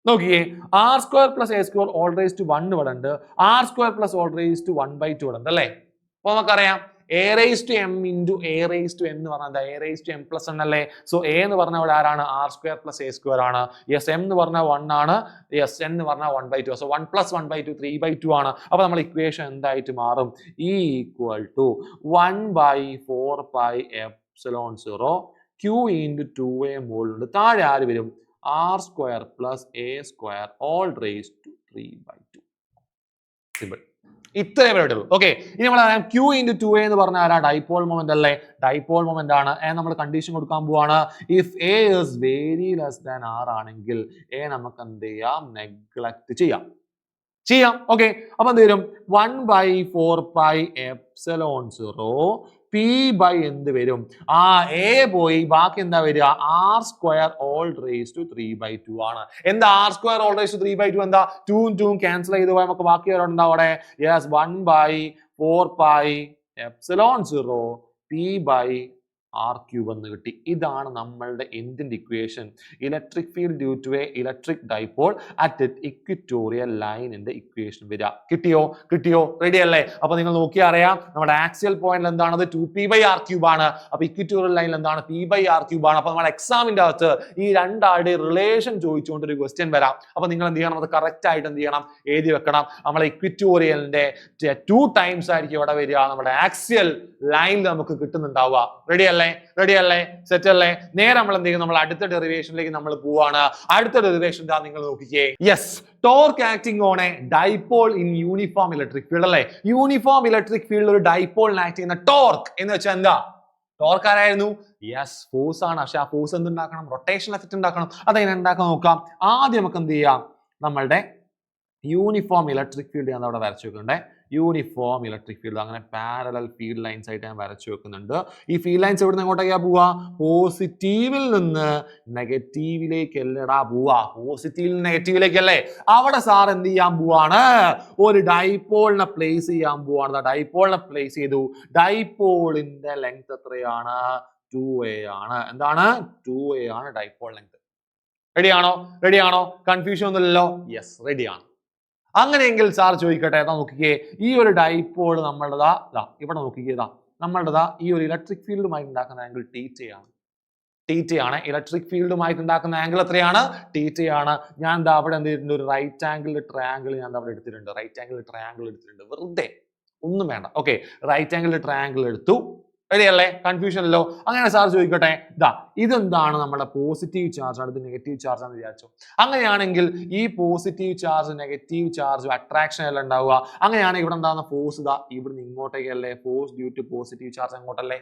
നോക്കിയേ, r square plus A square whole raise to 1 ഇവിടെ ഉണ്ട്, r square plus whole raise to 1/2 ഇവിടെ ഉണ്ട് അല്ലേ. അപ്പൊ നമുക്കറിയാം a raise to m into a raise to എന്ന് പറഞ്ഞാൽ a raise to m plus n അല്ലേ. സോ എ എന്ന് പറഞ്ഞാൽ ഇവിടെ ആരാണ്? R square plus A square ആണ്. യെസ്, എം എന്ന് പറഞ്ഞാൽ 1 ആണ്. യെസ്, എൻ എന്ന് പറഞ്ഞാൽ 1/2. സോ 1 + 1/2 3/2 ആണ്. അപ്പൊ നമ്മൾ ഇക്വേഷൻ എന്തായിട്ട് മാറും? E equal to 1/4πε0 q into 2a മുകളിലുണ്ട്, താഴെ ആര് വരും? R square plus A square whole raise to 3/2. Simple. ഇത്രയും വരെ ഉള്ളൂ. ഓക്കെ, ഇനി നമ്മൾ അറിയാം q ഇൻറ്റു 2a എന്ന് പറഞ്ഞാൽ ആരാ? ഡൈപോൾ മൊമെന്റ് അല്ലേ. ഡൈപോൾ മൊമെന്റ് ആണ്. നമ്മൾ കണ്ടീഷൻ കൊടുക്കാൻ പോവാണ്. If A is very less than R ആണെങ്കിൽ എ നമുക്ക് എന്ത് ചെയ്യാം? നെഗ്ലക്ട് ചെയ്യാം. ഓക്കെ, അപ്പൊ എന്ത് വരും? 1/4πε0 p ബൈ എന്ത് വരും? എ പോയി, ബാക്കി എന്താ വരിക? R square whole raise to 3/2 ആണ്. എന്താ r square whole raise to 3/2? എന്താ? 2 2 ക്യാൻസൽ ചെയ്ത് പോയാൽ നമുക്ക് ബാക്കി ഉണ്ടാവും അവിടെ. Yes, 1/4πε0 p by R cube എന്ന് കിട്ടി. ഇതാണ് നമ്മളുടെ എന്തിന്റെ equation? Electric field due to a electric dipole at equatorial ലൈനിന്റെ ഇക്വേഷൻ വരിക. കിട്ടിയോ? റെഡി അല്ലേ? അപ്പൊ നിങ്ങൾ നോക്കിയാൽ അറിയാം നമ്മുടെ ആക്സിയൽ പോയിന്റ് എന്താണത്? 2p/r³ ആണ്. അപ്പൊ ഇക്വിറ്റോറിയൽ ലൈനിൽ എന്താണ്? p/r³ ആണ്. അപ്പൊ നമ്മുടെ എക്സാമിന്റെ അകത്ത് ഈ രണ്ടാളുടെ റിലേഷൻ ചോദിച്ചുകൊണ്ട് ഒരു ക്വസ്റ്റ്യൻ വരാം. അപ്പൊ നിങ്ങൾ എന്ത് ചെയ്യണം? അത് കറക്റ്റ് ആയിട്ട് എന്ത് ചെയ്യണം? എഴുതി വെക്കണം. നമ്മളെ ഇക്വിറ്റോറിയലിന്റെ 2 ടൈംസ് ആയിരിക്കും ഇവിടെ വരിക. നമ്മുടെ ആക്സിയൽ ലൈനിൽ നമുക്ക് കിട്ടുന്നുണ്ടാവുക. റെഡി അല്ലേ? സെറ്റ് അല്ലേ? നേരെ നമ്മൾ എന്ത് ചെയ്യും? നമ്മൾ അടുത്ത ഡെറിവേഷനിലേക്ക് നമ്മൾ പോവാണ്. അടുത്ത ഡെറിവേഷൻ എന്താ നിങ്ങൾ നോക്കിക്കേ. Yes, torque acting on A dipole in uniform electric field അല്ലേ. യൂണിഫോം ഇലക്ട്രിക് ഫീൽഡ് ഒരു ഡൈപോളിന് ആക്ട് ചെയ്യുന്ന ടോർക്ക് എന്ന് വെച്ചാൽ എന്താ? ടോർക്ക് ആരായിരുന്നു? യെസ്, ഫോഴ്സ് ആണ്. പക്ഷെ ആ ഫോഴ്സ് എന്തുണ്ടാക്കണം? റൊട്ടേഷൻ എഫക്റ്റ് ഉണ്ടാക്കണം. അതെങ്ങനെ ഉണ്ടാക്കാൻ നോക്കാം. ആദ്യം നമുക്ക് എന്ത് ചെയ്യാം? നമ്മളുടെ യൂണിഫോം ഇലക്ട്രിക് ഫീൽഡ് ഞാൻ അവിടെ വരച്ചു വെക്കണ്ടേ. യൂണിഫോം ഇലക്ട്രിക് ഫീൽഡ് അങ്ങനെ പാരലൽ ഫീൽഡ് ലൈൻസ് ആയിട്ട് ഞാൻ വരച്ചു വെക്കുന്നുണ്ട്. ഈ ഫീൽഡ് ലൈൻസ് എവിടെ നിന്ന് എങ്ങോട്ടേക്കാ പോവാ? പോസിറ്റീവിൽ നിന്ന് നെഗറ്റീവിലേക്ക് അല്ലടാ പോവാ. പോസിറ്റീവിൽ നിന്ന് നെഗറ്റീവിലേക്കല്ലേ. അവിടെ സാർ എന്ത് ചെയ്യാൻ പോവാണ്? ഒരു ഡൈപോളിനെ പ്ലേസ് ചെയ്യാൻ പോവാണ്. ഡൈപോളിനെ പ്ലേസ് ചെയ്തു. ഡൈപോളിന്റെ ലെങ്ത് എത്രയാണ്? 2a ആണ്. എന്താണ്? 2a ആണ് ഡൈപോൾ ലെങ്ത്. റെഡിയാണോ? കൺഫ്യൂഷൻ ഒന്നുമില്ലല്ലോ. യെസ്, റെഡിയാണ്. അങ്ങനെയെങ്കിൽ സാർ ചോദിക്കട്ടെ, നോക്കിക്കേ, ഈ ഒരു ഡൈപോൾ നമ്മളുടെ ഇവിടെ നോക്കിക്കേ, നമ്മളുടെ ഈ ഒരു ഇലക്ട്രിക് ഫീൽഡുമായി ഉണ്ടാക്കുന്ന ആംഗിൾ തീറ്റയാണ്. ഇലക്ട്രിക് ഫീൽഡുമായിട്ട് ഉണ്ടാക്കുന്ന ആംഗിൾ എത്രയാണ്? തീറ്റയാണ്. ഞാൻ അവിടെ എന്ത് ചെയ്തിട്ടുണ്ട്? ഒരു റൈറ്റ് ആംഗിൾ ട്രയാംഗിൾ ഞാൻ അവിടെ എടുത്തിട്ടുണ്ട്. വെറുതെ ഒന്നും വേണ്ട. ഓക്കെ, റൈറ്റ് ആംഗിൾ ട്രയാംഗിൾ എടുത്തു. റെഡി അല്ലേ? കൺഫ്യൂഷൻ അല്ലോ. അങ്ങനെ സാർ ചോദിക്കട്ടെ, ഇതെന്താണ്? നമ്മുടെ പോസിറ്റീവ് ചാർജ് ആണ്, ഇത് നെഗറ്റീവ് ചാർജ് ആണെന്ന് വിചാരിച്ചു. അങ്ങനെയാണെങ്കിൽ ഈ positive charge negative charge attraction അല്ല ഉണ്ടാവുക. അങ്ങനെയാണെങ്കിൽ ഇവിടെ ഉണ്ടാകുന്ന ഫോഴ്സ് ഇവിടുന്ന് ഇങ്ങോട്ടേക്കല്ലേ? Force due to positive charge അങ്ങോട്ടല്ലേ?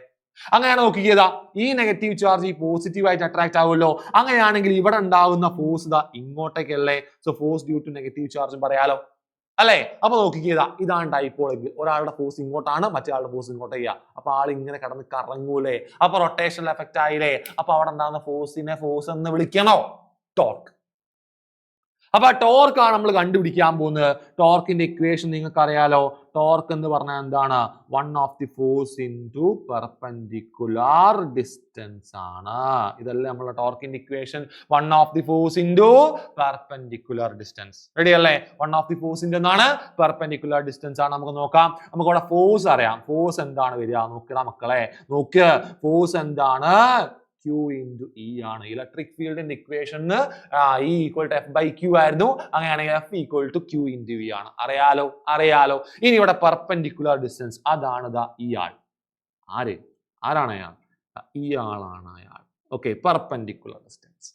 അങ്ങനെയാണ് നോക്കിയതാ, ഈ നെഗറ്റീവ് ചാർജ് ഈ പോസിറ്റീവ് ആയിട്ട് അട്രാക്ട് ആവുമല്ലോ. അങ്ങനെയാണെങ്കിൽ ഇവിടെ ഉണ്ടാകുന്ന ഫോഴ്സ് ഇങ്ങോട്ടേക്കല്ലേ? So force due to negative ചാർജും പറയാലോ അല്ലെ? അപ്പൊ നോക്കിക്കേ, ഇതാണ് ഡൈപോൾ എങ്കിൽ ഒരാളുടെ ഫോഴ്സ് ഇങ്ങോട്ടാണ്, മറ്റേ ആളുടെ ഫോഴ്സ് ഇങ്ങോട്ട് ചെയ്യുക. അപ്പൊ ആൾ ഇങ്ങനെ കിടന്ന് കറങ്ങൂലേ? അപ്പൊ റൊട്ടേഷണൽ എഫക്റ്റ് ആയില്ലേ? അപ്പൊ അവിടെ ഉണ്ടാകുന്ന ഫോഴ്സിനെ ഫോഴ്സ് എന്ന് വിളിക്കണോ? ടോർക്ക്. അപ്പൊ ടോർക്ക് ആണ് നമ്മൾ കണ്ടുപിടിക്കാൻ പോകുന്നത്. ടോർക്കിന്റെ ഇക്വേഷൻ നിങ്ങൾക്ക് അറിയാലോ. ടോർക്ക് എന്ന് പറഞ്ഞാൽ എന്താണ്? 1 of the force into perpendicular distance ആണ്. ഇതല്ലേ നമ്മളെ ടോർക്കിന്റെ equation. 1 of the force into perpendicular distance. Ready അല്ലേ? 1 ഓഫ് ദി ഫോഴ്സ് ഇൻറ്റു എന്താണ്? പെർപെൻഡിക്കുലർ ഡിസ്റ്റൻസ് ആണ്. നമുക്ക് നോക്കാം. നമുക്ക് ഇവിടെ ഫോഴ്സ് അറിയാം. ഫോഴ്സ് എന്താണ് വരിക? നോക്കുക മക്കളെ, നോക്ക്. ഫോഴ്സ് എന്താണ്? Q into E ആണ്. ഇലക്ട്രിക് ഫീൽഡിന്റെ equation E equal to F by Q ആയിരുന്നു. അങ്ങനെയാണെങ്കിൽ F equal to Q into V ആണ്. അറിയാലോ. ഇനി ഇവിടെ പെർപെൻഡിക്കുലർ ഡിസ്റ്റൻസ്, അതാണ് ഈ ആൾ. ആരാണ് അയാൾ? ഈ ആളാണ് അയാൾ. Okay, perpendicular distance.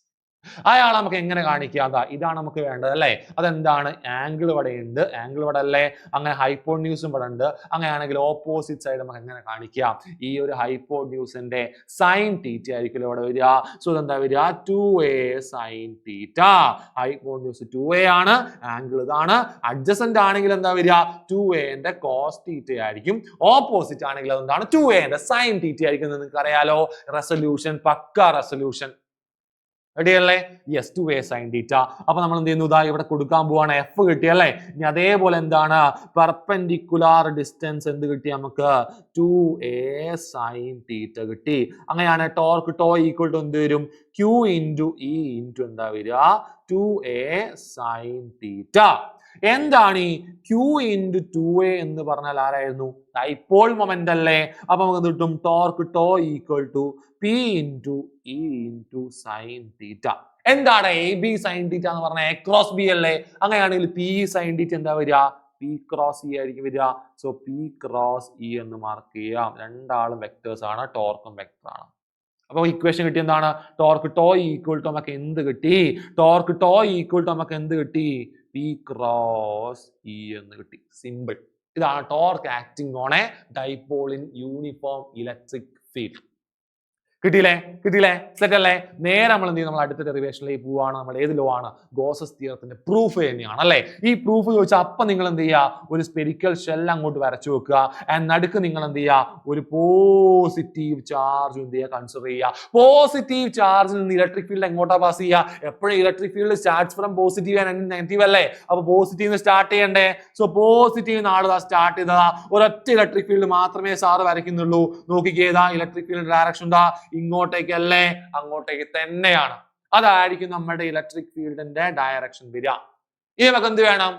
അയാൾ നമുക്ക് എങ്ങനെ കാണിക്കാം? ഇതാണ് നമുക്ക് വേണ്ടത് അല്ലേ? അതെന്താണ്? ആംഗിൾ ഇവിടെ ഉണ്ട്, ആംഗിൾ ഇവിടെ അല്ലേ? അങ്ങനെ ഹൈപ്പോന്യൂസും ഇവിടെ ഉണ്ട്. അങ്ങനെയാണെങ്കിൽ ഓപ്പോസിറ്റ് സൈഡ് നമുക്ക് എങ്ങനെ കാണിക്കാം? ഈ ഒരു ഹൈപ്പോന്യൂസിന്റെ സൈൻ തീറ്റ ആയിരിക്കും ഇവിടെ വരിക. സോ ഇതെന്താ വരിക? 2a sine theta. Hypotenuse 2a ആണ്, ആംഗിൾ ഇതാണ്. അഡ്ജസന്റ് ആണെങ്കിൽ എന്താ വരിക? 2a ന്റെ കോസ് തീറ്റ ആയിരിക്കും. ഓപ്പോസിറ്റ് ആണെങ്കിൽ അതെന്താണ്? 2a ന്റെ സൈൻ തീറ്റ ആയിരിക്കും. നിങ്ങൾക്ക് അറിയാലോ. റെസൊല്യൂഷൻ, പക്ക റെസൊല്യൂഷൻ. റെഡി അല്ലേ? Yes, 2a sin θ. അപ്പൊ നമ്മൾ എന്ത് ചെയ്യുന്നു? ഇവിടെ കൊടുക്കാൻ പോവാണ്. F കിട്ടിയല്ലേ? ഇനി അതേപോലെ എന്താണ്? പെർപെൻഡിക്കുലർ ഡിസ്റ്റൻസ് എന്ത് കിട്ടി നമുക്ക്? 2a sin θ കിട്ടി. അങ്ങനെയാണ് ടോർക്ക് ടോ ഈക്വൽ ടു എന്ത് വരും? Q ഇൻറ്റു E ഇൻറ്റു എന്താ വരിക? 2a sin θ. എന്താണ് ഈ Q ഇൻറ്റു 2a എന്ന് പറഞ്ഞാൽ ആരായിരുന്നു? ഡൈപോൾ മൊമെന്റ് അല്ലേ? അപ്പൊ നമുക്ക് എന്ത് കിട്ടും? Torque tau equal to P into E into sine theta. എന്താണ് AB സൈൻ തീറ്റ എന്ന് പറഞ്ഞാൽ A ക്രോസ് B അല്ലേ? അങ്ങനെയാണെങ്കിൽ P സൈൻ തീറ്റ എന്താ വരിക? P ക്രോസ് E ആയിരിക്കും വരിക. സോ P ക്രോസ് E എന്ന് മാർക്ക് ചെയ്യാം. രണ്ടാളും വെക്ടേഴ്സ് ആണ്, ടോർക്കും വെക്ടർ ആണ്. അപ്പൊ ഇക്വേഷൻ കിട്ടി എന്താണ്? ടോർക്ക് ടോ ഈക്വൽ ടു നമുക്ക് എന്ത് കിട്ടി? ടോർക്ക് ടോ ഈക്വൽ ടു നമുക്ക് എന്ത് കിട്ടി? P ക്രോസ് E എന്ന് കിട്ടി. സിമ്പിൾ. ഇതാണ് torque acting on A dipole in uniform electric field. കിട്ടിയില്ലേ? സെറ്റ് അല്ലേ? നേരെ നമ്മൾ എന്ത് ചെയ്യും? നമ്മൾ അടുത്ത ഡെറിവേഷനിലേക്ക് പോവാണ്. നമ്മൾ ഏത് ലോ ആണ്? ഗോസസ് തിയറത്തിന്റെ പ്രൂഫ് തന്നെയാണ് അല്ലേ? ഈ പ്രൂഫ് ചോദിച്ചാൽ അപ്പം നിങ്ങൾ എന്ത് ചെയ്യുക? ഒരു സ്പെരിക്കൽ ഷെൽ അങ്ങോട്ട് വരച്ചു വെക്കുക. ആൻഡ് നടുക്ക് നിങ്ങൾ എന്ത് ചെയ്യുക? ഒരു പോസിറ്റീവ് ചാർജ് എന്ത് ചെയ്യുക? കൺസിഡർ ചെയ്യുക. പോസിറ്റീവ് ചാർജിൽ നിന്ന് ഇലക്ട്രിക് ഫീൽഡ് എങ്ങോട്ടാ പാസ് ചെയ്യുക? എപ്പോഴും electric field starts from positive and negative അല്ലേ? അപ്പൊ പോസിറ്റീവ് സ്റ്റാർട്ട് ചെയ്യണ്ടേ? സോ പോസിറ്റീവ് നാളെ സ്റ്റാർട്ട് ചെയ്തതാ. ഒരൊറ്റ ഇലക്ട്രിക് ഫീൽഡ് മാത്രമേ സാറ് വരയ്ക്കുന്നുള്ളൂ. നോക്കിക്കേതാ ഇലക്ട്രിക് ഫീൽഡ് ഡയറക്ഷൻ എന്താ? ഇങ്ങോട്ടേക്കല്ലേ? അങ്ങോട്ടേക്ക് തന്നെയാണ്. അതായിരിക്കും നമ്മുടെ ഇലക്ട്രിക് ഫീൽഡിന്റെ ഡയറക്ഷൻ വരിക. ഇനി നമുക്ക് എന്ത് വേണം?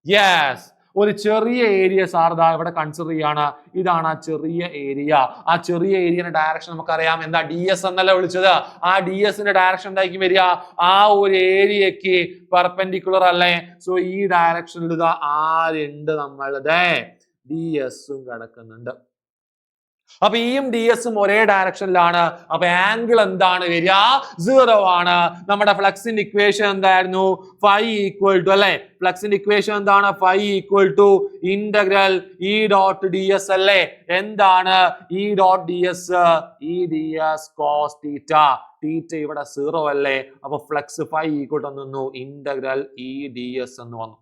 യെസ്, ഒരു ചെറിയ ഏരിയ സാർ ഇവിടെ കൺസിഡർ ചെയ്യാണ്. ഇതാണ് ആ ചെറിയ ഏരിയ. ആ ചെറിയ ഏരിയയുടെ ഡയറക്ഷൻ നമുക്കറിയാം. എന്താ? DS എന്നല്ല വിളിച്ചത്. ആ DS ന്റെ ഡയറക്ഷൻ എന്തായിരിക്കും വരിക? ആ ഒരു ഏരിയക്ക് പെർപെൻഡിക്കുലർ അല്ലേ? സോ ഈ ഡയറക്ഷനിൽ ഇതാ ആരുണ്ട്? നമ്മളുടെ DS-ഉം കിടക്കുന്നുണ്ട്. അപ്പൊ ഇയും DS-ഉം ഒരേ ഡയറക്ഷനിലാണ്. അപ്പൊ ആംഗിൾ എന്താണ് വരിക? 0 ആണ്. നമ്മുടെ ഫ്ലക്സിന്റെ ഇക്വേഷൻ എന്തായിരുന്നു? Phi ഈക്വൽ ടു അല്ലെ? ഫ്ലക്സിന്റെ ഇക്വേഷൻ എന്താണ്? Phi equal to integral E dot DS അല്ലേ? എന്താണ് E dot DS? E DS cos theta. Theta ഇവിടെ 0 അല്ലേ? അപ്പൊ ഫ്ലക്സ് Phi ഈക്വൽ ടു വന്നു ഇന്റഗ്രൽ E DS എന്ന് വന്നു.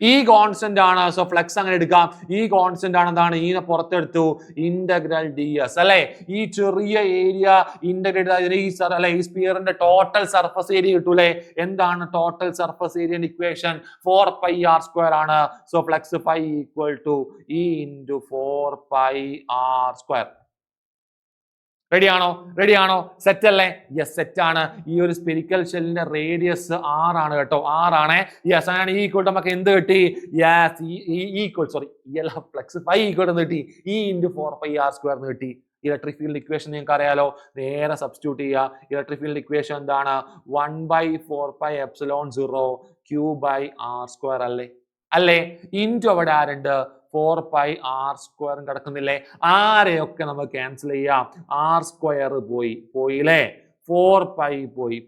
ഈ കോൺസ്റ്റന്റ് ആണ്. സോ ഫ്ലക്സ് അങ്ങനെ എടുക്കാം. ഈ കോൺസ്റ്റന്റ് ആണ്. എന്താണ്? ഈനെ പുറത്തെടുത്തു. ഇന്റഗ്രൽ DS അല്ലെ? ഈ ചെറിയ ഏരിയ ഇന്റഗ്രേറ്റ് ഈ സ്പിയറിന്റെ ടോട്ടൽ സർഫസ് ഏരിയ കിട്ടൂലേ? എന്താണ് total surface area equation? 4πr² ആണ്. So flux Phi equal to E into 4πr². റെഡിയാണോ? സെറ്റ് അല്ലേ? യെസ്, സെറ്റ് ആണ്. ഈ ഒരു സ്പെരിക്കൽ ഷെല്ലിന്റെ റേഡിയസ് 6 ആണ് കേട്ടോ. 6 ആണ്. യെസ്, അങ്ങനെ ഈക്വൽ ടു നമുക്ക് എന്ത് കിട്ടി? Yes, flux Phi equal to കിട്ടി E ഇൻറ്റു 4πr² എന്ന് കിട്ടി. ഇലക്ട്രിക് ഫീൽഡ് ഇക്വേഷൻ നിങ്ങൾക്ക് അറിയാലോ. നേരെ സബ്സ്റ്റിറ്റ്യൂട്ട് ചെയ്യുക. ഇലക്ട്രിക് ഫീൽഡ് ഇക്വേഷൻ എന്താണ്? 1/4πε0 Q/r² അല്ലേ? ഇൻറ്റു അവിടെ ആരുണ്ട്? 4πr² കിടക്കുന്നില്ലേ? ആരെയൊക്കെ നമുക്ക് ക്യാൻസൽ ചെയ്യാം. R² പോയില്ലേ? 4π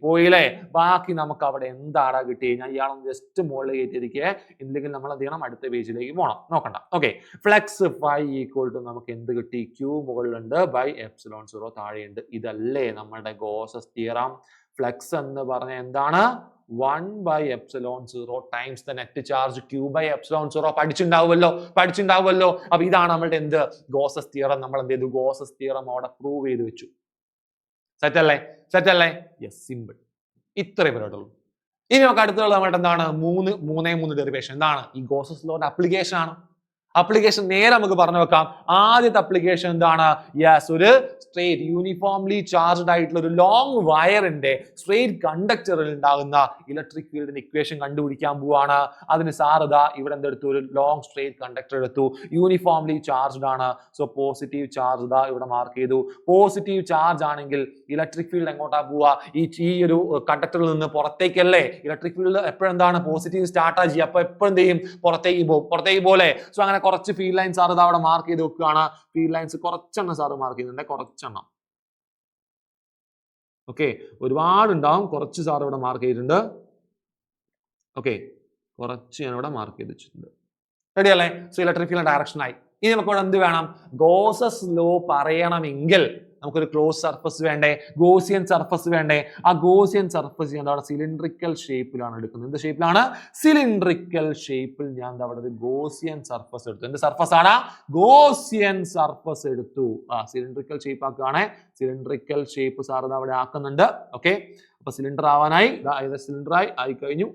പോയില്ലേ? ബാക്കി നമുക്ക് അവിടെ എന്താണ് കിട്ടി? ഞാൻ ഇയാളൊന്ന് ജസ്റ്റ് മുകളിൽ കയറ്റിയിരിക്കേ. ഇല്ലെങ്കിൽ നമ്മൾ എന്ത് ചെയ്യണം? അടുത്ത പേജിലേക്ക് പോകണം. നോക്കണ്ട. Okay, flux Phi equal to നമുക്ക് എന്ത് കിട്ടി? Q മുകളിലുണ്ട് ബൈ ε0 താഴെയുണ്ട്. ഇതല്ലേ നമ്മുടെ ഗോസസ് തിയറം? ഫ്ലക്സ് എന്ന് പറഞ്ഞ എന്താണ്? 1/epsilon 0 times the net charge Q/epsilon 0 പഠിച്ചിട്ടുണ്ടാവുമല്ലോ. അപ്പൊ ഇതാണ് നമ്മളുടെ എന്ത് ഗോസസ് തിയറം. നമ്മൾ എന്ത് ചെയ്തു? ഗോസസ് തിയറം അവിടെ പ്രൂവ് ചെയ്ത് വെച്ചു. സെറ്റ് അല്ലേ? Yes, simple. ഇത്രയും പരിപാടിയുള്ളൂ. ഇനി നമുക്ക് അടുത്തുള്ള നമ്മുടെ എന്താണ് 3 ഡെറിവേഷൻ. എന്താണ്? ഈ ഗോസസ് ലോയുടെ അപ്ലിക്കേഷൻ ആണ്. അപ്ലിക്കേഷൻ നേരെ നമുക്ക് പറഞ്ഞു വെക്കാം. ആദ്യത്തെ അപ്ലിക്കേഷൻ എന്താണ്? യെസ്, ഒരു സ്ട്രേറ്റ് യൂണിഫോംലി ചാർജ്ഡ് ആയിട്ടുള്ള ഒരു ലോങ് വയറിന്റെ സ്ട്രേറ്റ് കണ്ടക്ടറിൽ ഉണ്ടാകുന്ന ഇലക്ട്രിക് ഫീൽഡിന്റെ ഇക്വേഷൻ കണ്ടുപിടിക്കാൻ പോവാണ്. അതിന് സാറിത ഇവിടെ എന്തെടുത്തു? ഒരു ലോങ് സ്ട്രേറ്റ് കണ്ടക്ടർ എടുത്തു. യൂണിഫോംലി ചാർജ്ഡ് ആണ്. സോ പോസിറ്റീവ് ചാർജ് ഇതാ ഇവിടെ മാർക്ക് ചെയ്തു. പോസിറ്റീവ് ചാർജ് ആണെങ്കിൽ ഇലക്ട്രിക് ഫീൽഡ് എങ്ങോട്ടാ പോവുക? ഈ ഒരു കണ്ടക്ടറിൽ നിന്ന് പുറത്തേക്കല്ലേ? ഇലക്ട്രിക് ഫീൽഡ് എപ്പോഴെന്താണ്? പോസിറ്റീവ് സ്റ്റാർട്ടാ ചെയ്യുക. അപ്പൊ എപ്പോഴും എന്ത് ചെയ്യും? പുറത്തേക്ക് പോലെ. സോ അങ്ങനെ കുറച്ച് ഫീൽഡ് ലൈൻസ് സാർ അവിടെ മാർക്ക് ചെയ്ത് വെക്കുകയാണ്. ഫീൽഡ് ലൈൻസ് കുറച്ചെണ്ണം സാറ് മാർക്ക് ചെയ്യുന്നുണ്ട്, കുറച്ചെണ്ണം. ഓക്കെ, ഒരുപാടുണ്ടാവും, കുറച്ച് സാർ ഇവിടെ മാർക്ക് ചെയ്തിട്ടുണ്ട്. ഓക്കെ, കുറച്ച് ഞാൻ ഇവിടെ മാർക്ക് ചെയ്ത് വെച്ചിട്ടുണ്ട്. റെഡി അല്ലേ? സോ ഇലക്ട്രിക് ഫീൽഡ് ഡയറക്ഷൻ ആയി. ഇനി നമുക്ക് ഇവിടെ എന്ത് വേണം? ഗോസസ് ലോ പറയണമെങ്കിൽ നമുക്കൊരു ക്ലോസ് സർഫസ് വേണ്ടേ? ഗോസിയൻ സർഫസ് വേണ്ടേ? ആ ഗോസിയൻ സർഫസ് ഞാൻ അവിടെ സിലിണ്ടറിക്കൽ ഷേപ്പിലാണ് എടുക്കുന്നത്. എന്ത് ഷേപ്പിലാണ്? സിലിണ്ടറിക്കൽ ഷേപ്പിൽ ഞാൻ അവിടെ ഒരു ഗോസിയൻ സർഫസ് എടുത്തു. എന്ത് സർഫസ് ആണ്? ഗോസിയൻ സർഫസ് എടുത്തു. സിലിണ്ടറിക്കൽ ഷേപ്പ് ആക്കുകയാണെ. സിലിണ്ടറിക്കൽ ഷേപ്പ് സാർ അവിടെ ആക്കുന്നുണ്ട്. ഓക്കെ, അപ്പൊ സിലിണ്ടർ ആവാനായി സിലിണ്ടർ ആയി കഴിഞ്ഞു.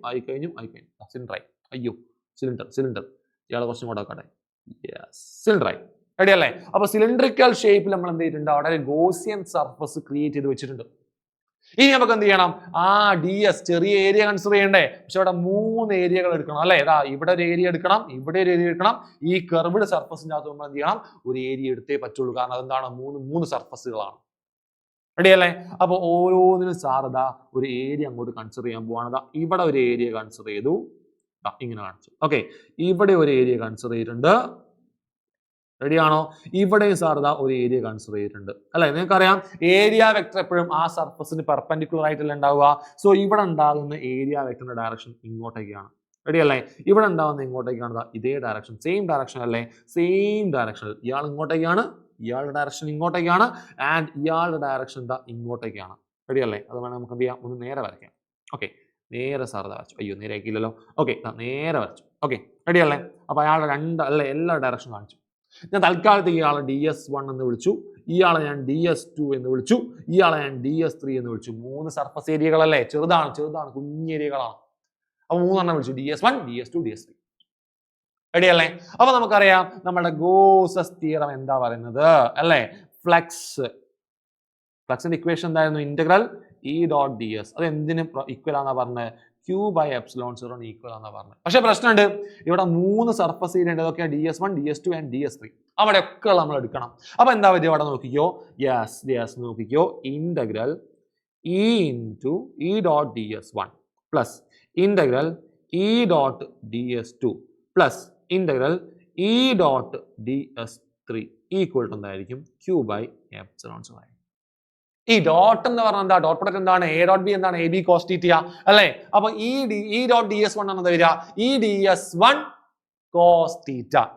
സിലിണ്ടർ ആയി. അയ്യോ, സിലിണ്ടർ ഇയാളെ കുറച്ചും കൂടെ ആക്കട്ടെ. സിലിണ്ടർ ആയി. റെഡി അല്ലേ? അപ്പൊ സിലിണ്ടറിക്കൽ ഷേപ്പിൽ നമ്മൾ എന്ത് ചെയ്തിട്ടുണ്ട്? അവിടെ ഒരു ഗോസിയൻ സർഫസ് ക്രിയേറ്റ് ചെയ്ത് വെച്ചിട്ടുണ്ട്. ഇനി നമുക്ക് എന്ത് ചെയ്യണം? DS ചെറിയ ഏരിയ കൺസിഡർ ചെയ്യണ്ടേ? പക്ഷെ അവിടെ 3 ഏരിയകൾ എടുക്കണം അല്ലെ? ഇവിടെ ഒരു ഏരിയ എടുക്കണം, ഇവിടെ ഒരു ഏരിയ എടുക്കണം. ഈ കർവ്ഡ് സർഫസിന്റെ അകത്ത് നമ്മൾ എന്ത് ചെയ്യണം? ഒരു ഏരിയ എടുത്തേ പറ്റുള്ളൂ. കാരണം അതെന്താണ്? 3 സർഫസുകളാണ്. റെഡി അല്ലേ? അപ്പൊ ഓരോന്നിനും സാർ ഒരു ഏരിയ അങ്ങോട്ട് കൺസിഡർ ചെയ്യാൻ പോവാണ്. ഇവിടെ ഒരു ഏരിയ കൺസിഡർ ചെയ്തു, ഇങ്ങനെ കാണിച്ചു. ഓക്കെ, ഇവിടെ ഒരു ഏരിയ കൺസിഡർ ചെയ്തിട്ടുണ്ട്. റെഡിയാണോ? ഇവിടെയും സാർ ഒരു ഏരിയ കൺസിഡർ ചെയ്തിട്ടുണ്ട് അല്ലെ? നിങ്ങൾക്കറിയാം ഏരിയ വെക്ടർ എപ്പോഴും ആ സർഫസിന് പെർപെൻഡിക്കുലർ ആയിട്ടല്ല ഉണ്ടാവുക. സോ ഇവിടെ ഉണ്ടാകുന്ന ഏരിയ വെക്ടറിന്റെ ഡയറക്ഷൻ ഇങ്ങോട്ടേക്കാണ്. റെഡി അല്ലേ? ഇവിടെ ഉണ്ടാകുന്ന ഇങ്ങോട്ടേക്കാണ്. ഇതേ ഡയറക്ഷൻ, സെയിം ഡയറക്ഷൻ അല്ലേ? Same direction. ഇയാൾ ഇങ്ങോട്ടേക്കാണ്, ഇയാളുടെ ഡയറക്ഷൻ ഇങ്ങോട്ടേക്കാണ്, ആൻഡ് ഇയാളുടെ ഡയറക്ഷൻ ഇങ്ങോട്ടേക്കാണ്. റെഡി അല്ലേ? അത് വേണം നമുക്ക് എന്ത് ചെയ്യാം? ഒന്ന് നേരെ വരയ്ക്കാം. ഓക്കെ, നേരെ സാർ വരച്ചു. അയ്യോ, നേരെ ആക്കിയില്ലല്ലോ. ഓക്കെ, നേരെ വരച്ചു. ഓക്കെ, റെഡി അല്ലേ? അപ്പൊ അയാളുടെ എല്ലാ ഡയറക്ഷൻ കാണിച്ചു. ഞാൻ തൽക്കാലത്തേക്ക് ഇയാളെ DS1 എന്ന് വിളിച്ചു, ഇയാളെ ഞാൻ DS2 എന്ന് വിളിച്ചു, ഇയാളെ ഞാൻ DS3 എന്ന് വിളിച്ചു. 3 സർഫസ് ഏരിയകളല്ലേ? ചെറുതാണ്, കുഞ്ഞേരിയകളാണ്. അപ്പൊ 3 വിളിച്ചു. DS1, DS2, DS3. റെഡി അല്ലേ? അപ്പൊ നമുക്കറിയാം നമ്മുടെ ഗോസസ് തിയറം എന്താ പറയുന്നത് അല്ലേ? ഫ്ലക്സിന്റെ ഇക്വേഷൻ എന്തായിരുന്നു? Integral E.ds. അത് എന്തിനും ഈക്വൽ ആണെന്നാ പറഞ്ഞത്? Q/epsilon 0 ഈക്വൽ ആണെന്നാ പറഞ്ഞത്. പക്ഷെ പ്രശ്നമുണ്ട്, ഇവിടെ 3 സർഫസ് ഏരിയ ഉണ്ട്. അതൊക്കെ DS1, DS2 ആൻഡ് DS3. അവിടെ ഒക്കെ നമ്മൾ എടുക്കണം. അപ്പൊ എന്താ പറ്റുക? അവിടെ നോക്കിക്കോ. യെസ് നോക്കിക്കോ. Integral E into E.ds1 plus integral E.ds2 plus integral E.ds3 equal to എന്തായിരിക്കും? Q/epsilon 0. ഈ ഡോട്ട് എന്ന് പറഞ്ഞാൽ എന്താ? ഡോട്ട് പ്രൊഡക്റ്റ് എന്താണ്? A.B എന്താണ്? AB cos θ അല്ലേ? അപ്പൊ E.ds1 ആണ് എന്താ വരിക? E.ds1 cos θ.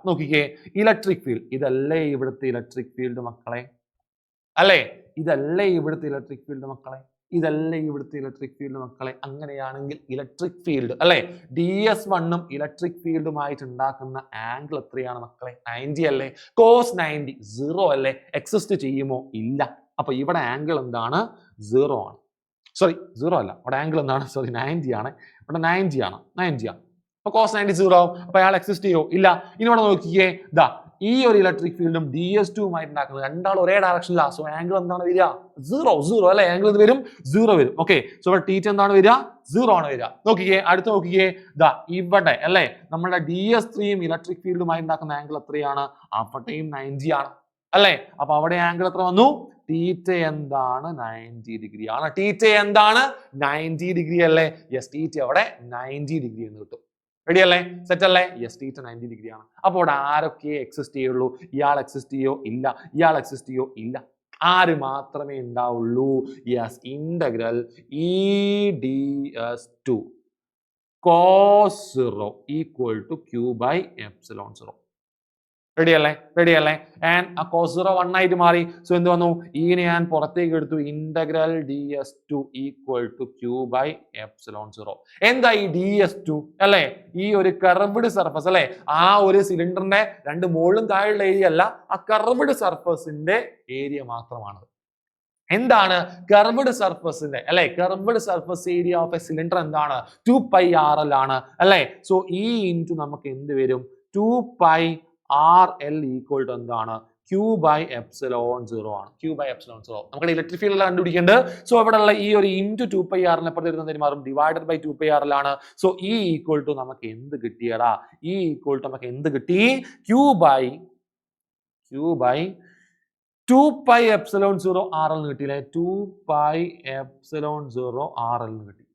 നോക്കിക്കേ, ഇലക്ട്രിക് ഫീൽഡ് ഇതല്ലേ ഇവിടുത്തെ ഇലക്ട്രിക് ഫീൽഡ് മക്കളെ? അല്ലേ? ഇതല്ലേ ഇവിടുത്തെ ഇലക്ട്രിക് ഫീൽഡ് മക്കളെ? അങ്ങനെയാണെങ്കിൽ ഇലക്ട്രിക് ഫീൽഡ് അല്ലെ? DS1ഉം ഇലക്ട്രിക് ഫീൽഡുമായിട്ട് ഉണ്ടാക്കുന്ന ആംഗിൾ എത്രയാണ് മക്കളെ? 90 അല്ലേ? cos 90 0 അല്ലേ? എക്സിസ്റ്റ് ചെയ്യുമോ? ഇല്ല. അപ്പൊ ഇവിടെ ആംഗിൾ എന്താണ്? 0 ആണ്. സോറി, 0 അല്ല. ഇവിടെ ആംഗിൾ എന്താണ്? സോറി, 90 ആണ്. ഇവിടെ 90 ആണ്. അപ്പൊ cos 90 0 ആവും. അപ്പൊ അയാൾ എക്സിസ്റ്റ് ചെയ്യോ? ഇല്ല. ഇനി ഇവിടെ നോക്കിക്കേ, ഈ ഒരു ഇലക്ട്രിക് ഫീൽഡും DS2 ഉണ്ടാക്കുന്നത് രണ്ടാളും ഒരേ ഡയറക്ഷനിലാണ്. സോ ആംഗിൾ എന്താണ് വരിക? 0 അല്ലെ? ആംഗിൾ ഇത് വരും 0 വരും. ഓക്കെ, സോ ഇവിടെ θ എന്താണ് വരിക? 0 ആണ് വരിക. നോക്കിക്കേ, അടുത്ത് നോക്കിക്കേ, ഇവിടെ അല്ലെ നമ്മുടെ DS3യും ഇലക്ട്രിക് ഫീൽഡുമായി ഉണ്ടാക്കുന്ന ആംഗിൾ എത്രയാണ്? അവിടെയും 90 ആണ് അല്ലെ? അപ്പൊ അവിടെ ആംഗിൾ എത്ര വന്നു? θ എന്താണ്? 90 ഡിഗ്രി ആണ്. θ എന്താണ്? 90 ഡിഗ്രി അല്ലേ? യെസ്, θ അവിടെ 90 ഡിഗ്രി എന്ന് കിട്ടും. റെഡി അല്ലേ? സെറ്റ് അല്ലേ? യെസ്, θ 90 ഡിഗ്രി ആണ്. അപ്പോൾ ഇവിടെ ആരൊക്കെ എക്സിസ്റ്റ് ചെയ്യുള്ളൂ? ഇയാൾ എക്സിസ്റ്റ് ചെയ്യോ? ഇല്ല. ഇയാൾ എക്സിസ്റ്റ് ചെയ്യോ? ഇല്ല. ആര് മാത്രമേ ഉണ്ടാവുള്ളൂ? Yes, integral E.ds2 cos 0 equal to Q/epsilon 0. Ready അല്ലേ ആൻഡ് ആ cos 0 1 ആയിട്ട് മാറി. സോ എന്ത് വന്നു, ഇതിനെ ഞാൻ പുറത്തേക്ക് എടുത്തു, integral ds2 equal to q by epsilon 0. എന്താ ഈ ds2 അല്ലെ, ഈ ഒരു കർവ്ഡ് സർഫസ് അല്ലെ, ആ ഒരു സിലിണ്ടറിന്റെ രണ്ട് മുകളിലും താഴെയുള്ള ഏരിയ അല്ല, ആ കർവ്ഡ് സർഫസിന്റെ ഏരിയ മാത്രമാണ്. എന്താണ് കർവ്ഡ് സർഫസിന്റെ അല്ലെ, curved surface area of A cylinder എന്താണ് 2πrl ആണ് അല്ലെ. സോ ഈ ഇൻറ്റു നമുക്ക് എന്ത് വരും, 2πrl ഈക്വൽ ടു എന്താണ് q ബൈ എപ്സിലോൺ 0 ആണ്. q ബൈ എപ്സിലോൺ 0 നമുക്ക് ഇലക്ട്രിക് ഫീൽഡ് കണ്ടുപിടിക്കേണ്ടത്. സോ ഇവിടെ ഉള്ള ഈ ഒരു ഇൻറ്റു 2πrl എപ്പോഴത്തെ മാറും, ഡിവൈഡഡ് ബൈ 2πrl ആണ്. സോ ഈ ഈക്വൽ ടു നമുക്ക് എന്ത് കിട്ടിയടാ, ഈ ഈക്വൽ ടു നമുക്ക് എന്ത് കിട്ടി, q ബൈ 2π എപ്സിലോൺ 0 RL കിട്ടിയില്ലേ, 2π എപ്സിലോൺ 0 RL കിട്ടി.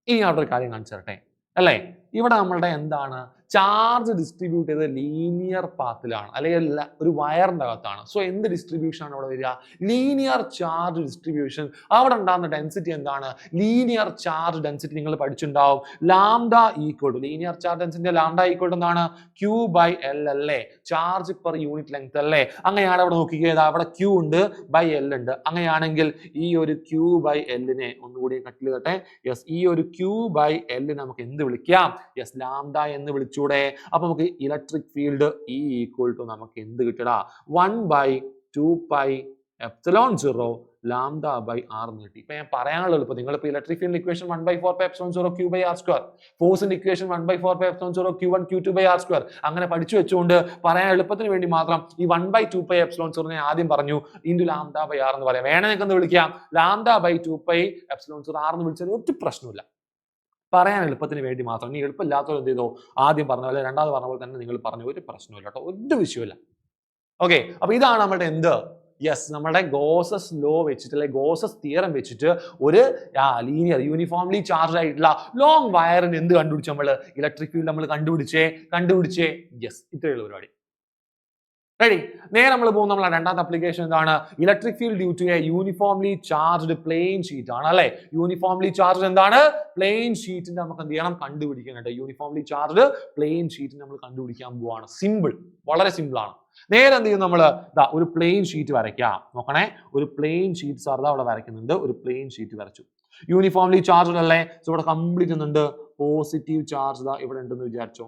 ഇനി അവിടെ ഒരു കാര്യം കാണിച്ചു തരട്ടെ അല്ലേ, ഇവിടെ നമ്മളുടെ എന്താണ് ചാർജ് ഡിസ്ട്രിബ്യൂട്ട് ചെയ്ത് ലീനിയർ പാത്തിലാണ് അല്ലെങ്കിൽ ഒരു വയറിന്റെ അകത്താണ്. സോ എന്ത് ഡിസ്ട്രിബ്യൂഷൻ ആണ് അവിടെ വരിക, ലീനിയർ ചാർജ് ഡിസ്ട്രിബ്യൂഷൻ. അവിടെ ഉണ്ടാകുന്ന ഡെൻസിറ്റി എന്താണ്, ലീനിയർ ചാർജ് ഡെൻസിറ്റി നിങ്ങൾ പഠിച്ചിട്ടുണ്ടാവും. Lambda equal to, linear charge density lambda equal to എന്താണ് q ബൈ എൽ അല്ലേ, ചാർജ് പെർ യൂണിറ്റ് ലെങ്ത് അല്ലേ. അങ്ങനെയാണ് അവിടെ നോക്കിയത്, അവിടെ q ഉണ്ട് ബൈ എൽ ഉണ്ട്. അങ്ങനെയാണെങ്കിൽ ഈ ഒരു q ബൈ എല്ലിനെ ഒന്നുകൂടി കട്ട് ചെയ്തട്ടെ. യെസ്, ഈ ഒരു q ബൈ എല്ലിനെ നമുക്ക് എന്ത് വിളിക്കാം, യെസ് ലാംഡ എന്ന് വിളിച്ചു. അപ്പൊ നമുക്ക് electric field E equal to നമുക്ക് എന്ത് കിട്ടടാ, 1/2π എപ്സിലോൺ 0 ലാംഡ ബൈ ആർ എന്ന് കിട്ടി. ഇപ്പൊ ഞാൻ പറയാനുള്ള എളുപ്പം, നിങ്ങൾ ഇപ്പൊ electric field equation 1/4π epsilon 0 q by R square, ഫോഴ്സിന്റെ equation 1/4π epsilon 0 q1 q2 by R square അങ്ങനെ പഠിച്ചു വെച്ചുകൊണ്ട് പറയാൻ എളുപ്പത്തിന് വേണ്ടി മാത്രം ഈ 1/2π എപ്സിലോൺ 0 ഞാൻ ആദ്യം പറഞ്ഞു ഇൻറ്റു ലാംഡ ബൈ ആർ എന്ന് പറയാം. വേണേ നിങ്ങൾക്ക് എന്ത് വിളിക്കാം, ലാംഡ ബൈ 2π എപ്സിലോൺ 0 ആർ എന്ന് വിളിച്ചാൽ ഒരു പ്രശ്നമില്ല, പറയാൻ എളുപ്പത്തിന് വേണ്ടി മാത്രം. ഇനി എളുപ്പമില്ലാത്തവർ എന്ത് ചെയ്തോ, ആദ്യം പറഞ്ഞ പോലെ രണ്ടാമത് പറഞ്ഞ പോലെ തന്നെ നിങ്ങൾ പറഞ്ഞു, ഒരു പ്രശ്നമില്ല കേട്ടോ, ഒരു വിഷയമില്ല. ഓക്കെ, അപ്പൊ ഇതാണ് നമ്മുടെ എന്ത്, യെസ് നമ്മുടെ ഗോസസ് ലോ വെച്ചിട്ട് അല്ലെ ഗോസസ് തിയറം വെച്ചിട്ട് ഒരു ലീനിയർ യൂണിഫോംലി ചാർജ് ആയിട്ടുള്ള ലോങ് വയറിന് എന്ത് കണ്ടുപിടിച്ചു, നമ്മൾ ഇലക്ട്രിക് ഫീൽഡ് നമ്മൾ കണ്ടുപിടിച്ചേ. യെസ്, ഇത്രയുള്ള പരിപാടി. റെഡി, നേരെ നമ്മൾ പോകുന്ന നമ്മളെ രണ്ടാമത്തെ അപ്ലിക്കേഷൻ എന്താണ്, electric field due to a uniformly charged plane sheet ആണ് അല്ലെ. യൂണിഫോംലി ചാർജ് എന്താണ്, പ്ലെയിൻ ഷീറ്റിന്റെ നമുക്ക് എന്ത് ചെയ്യണം, കണ്ടുപിടിക്കാനായിട്ട് യൂണിഫോംലി ചാർജ് പ്ലെയിൻ ഷീറ്റ് നമ്മൾ കണ്ടുപിടിക്കാൻ പോവാണ്. സിമ്പിൾ, വളരെ സിമ്പിൾ ആണ്. നേരെ എന്ത് ചെയ്യും, നമ്മൾ ഒരു പ്ലെയിൻ ഷീറ്റ് വരയ്ക്കാം. നോക്കണേ, ഒരു പ്ലെയിൻ ഷീറ്റ് സാർ അവിടെ വരയ്ക്കുന്നുണ്ട്, ഒരു പ്ലെയിൻ ഷീറ്റ് വരച്ചു. യൂണിഫോംലി ചാർജ് അല്ലേ, സോ ഇവിടെ കംപ്ലീറ്റ് ഉണ്ട് പോസിറ്റീവ് ചാർജ് ഇവിടെ ഉണ്ടെന്ന് വിചാരിച്ചോ,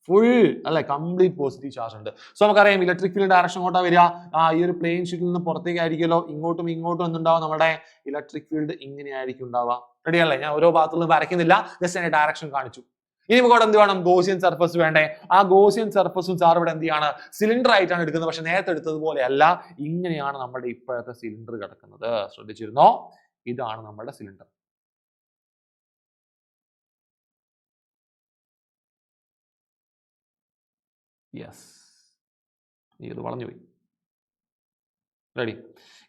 ഫുൾ അല്ലെ, കംപ്ലീറ്റ് പോസിറ്റീവ് ചാർജ് ഉണ്ട്. സോ നമുക്കറിയാം ഇലക്ട്രിക് ഫീൽഡ് ഡയറക്ഷൻ എങ്ങോട്ടാ വരിക, ഈ ഒരു പ്ലെയിൻ ഷീറ്റിൽ നിന്ന് പുറത്തേക്ക് ആയിരിക്കുമല്ലോ, ഇങ്ങോട്ടും എന്തുണ്ടാവും, നമ്മുടെ ഇലക്ട്രിക് ഫീൽഡ് ഇങ്ങനെ ആയിരിക്കും ഉണ്ടാവുക. റെഡി അല്ലേ, ഞാൻ ഓരോ ഭാഗത്തു നിന്ന് വരയ്ക്കുന്നില്ല, ജസ്റ്റ് അതിന്റെ ഡയറക്ഷൻ കാണിച്ചു. ഇനി നമുക്ക് എന്ത് വേണം, ഗോസിയൻ സർഫസ് വേണ്ടേ. ആ ഗോസിയൻ സർഫസും സാർ ഇവിടെ എന്ത് ചെയ്യാണ്, സിലിണ്ടർ ആയിട്ടാണ് എടുക്കുന്നത്. പക്ഷെ നേരത്തെ എടുത്തതുപോലെ അല്ല, ഇങ്ങനെയാണ് നമ്മുടെ ഇപ്പോഴത്തെ സിലിണ്ടർ കിടക്കുന്നത്. ശ്രദ്ധിച്ചിരുന്നോ, ഇതാണ് നമ്മുടെ സിലിണ്ടർ. യെസ്, ഇത് വളഞ്ഞുപോയി. റെഡി,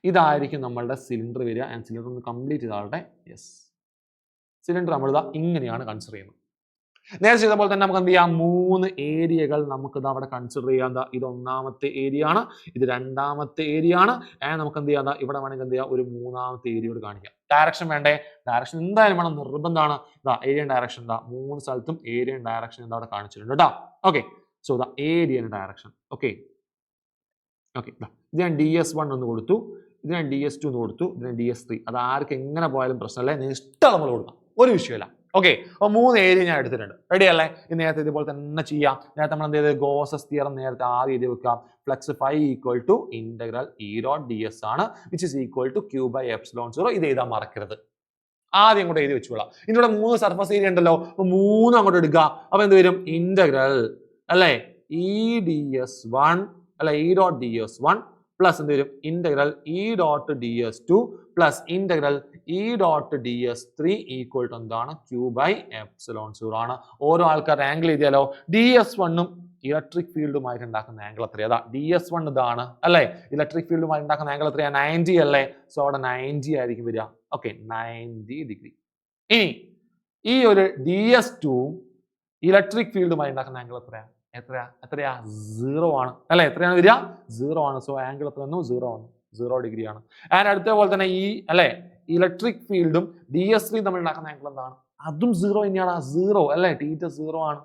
ഇതായിരിക്കും നമ്മളുടെ സിലിണ്ടർ വരിക. ആൻഡ് സിലിണ്ടർ ഒന്ന് കംപ്ലീറ്റ് ചെയ്താട്ടെ. യെസ്, സിലിണ്ടർ നമ്മളിതാ ഇങ്ങനെയാണ് കൺസിഡർ ചെയ്യുന്നത്. നേരെ ചെയ്ത പോലെ തന്നെ നമുക്ക് എന്ത് ചെയ്യാം, 3 ഏരിയകൾ നമുക്ക് അവിടെ കൺസിഡർ ചെയ്യാം. ഇത് ഒന്നാമത്തെ ഏരിയ ആണ്, ഇത് രണ്ടാമത്തെ ഏരിയ ആണ്. ആൻഡ് നമുക്ക് എന്ത് ചെയ്യാം, ഇവിടെ വേണമെങ്കിൽ എന്ത് ചെയ്യാം, ഒരു മൂന്നാമത്തെ ഏരിയയോട് കാണിക്കാം. ഡയറക്ഷൻ വേണ്ടേ, ഡയറക്ഷൻ എന്തായാലും വേണം, നിർബന്ധമാണ്. ഏരിയ ഡയറക്ഷൻ 3 സ്ഥലത്തും ഏരിയ ഡയറക്ഷൻ എന്താ അവിടെ കാണിച്ചിട്ടുണ്ട് കേട്ടോ. Okay, so area direction. Okay, ഇത് ഞാൻ DS1 ഒന്ന് കൊടുത്തു, ഇത് ഞാൻ DS2 ഒന്ന് കൊടുത്തു, ഇത് ഞാൻ DS3. അത് ആർക്ക് എങ്ങനെ പോയാലും പ്രശ്നമല്ല, ഇഷ്ടം നമ്മൾ കൊടുക്കാം, ഒരു വിഷയമില്ല. ഓക്കെ, അപ്പോൾ 3 ഏരിയ ഞാൻ എടുത്തിട്ടുണ്ട്. റെഡി അല്ലേ, ഇത് നേരത്തെ ഇതുപോലെ തന്നെ ചെയ്യാം. നേരത്തെ നമ്മൾ എന്ത് ചെയ്ത്, ഗോസസ് തിയറം നേരത്തെ ആദ്യം എഴുതി വെക്കാം. Flux phi equal to integral E.ds ആണ്, which is equal to q by epsilon 0. ഇത് എഴുതാൻ മറക്കരുത്, ആദ്യം അങ്ങോട്ട് എഴുതി വെച്ചോളാം. ഇതിലൂടെ 3 സർഫസ് ഏരിയ ഉണ്ടല്ലോ, അപ്പൊ 3 അങ്ങോട്ട് എടുക്കുക. അപ്പൊ എന്ത് വരും, ഇന്റഗ്രൽ അല്ലെ E.ds1 അല്ലെ E.ds1 പ്ലസ് എന്ത് വരും, integral E.ds2 plus integral E.ds3 equal to എന്താണ്, q ബൈ എപ്സിലോൺ 0 ആണ്. ഓരോ ആൾക്കാരുടെ ആംഗിൾ എഴുതിയാലോ, DS1 ഇലക്ട്രിക് ഫീൽഡുമായിട്ട് ഉണ്ടാക്കുന്ന ആംഗിൾ എത്രയാ, DS1 ഇതാണ് അല്ലെ, ഇലക്ട്രിക് ഫീൽഡുമായി ഉണ്ടാക്കുന്ന ആംഗിൾ എത്രയാ, 90 അല്ലേ. സോ അവിടെ 90 ആയിരിക്കും വരിക. Okay, 90 degree. ഇനി ഈ ഒരു DS2 ഇലക്ട്രിക് ഫീൽഡുമായി ഉണ്ടാക്കുന്ന ആംഗിൾ എത്രയാ, 0 ആണ് അല്ലെ. എത്രയാണ് വരിക, 0 ആണ്. സോ ആംഗിൾ എത്ര വന്നു, 0 ആണ്, 0 ഡിഗ്രി ആണ്. ആൻഡ് അടുത്ത പോലെ തന്നെ ഈ അല്ലെ ഇലക്ട്രിക് ഫീൽഡും DS3 തമ്മിൽ ഉണ്ടാക്കുന്ന ആംഗിൾ എന്താണ്, അതും 0 തന്നെയാണ്, 0 അല്ലെ, θ 0 ആണ്.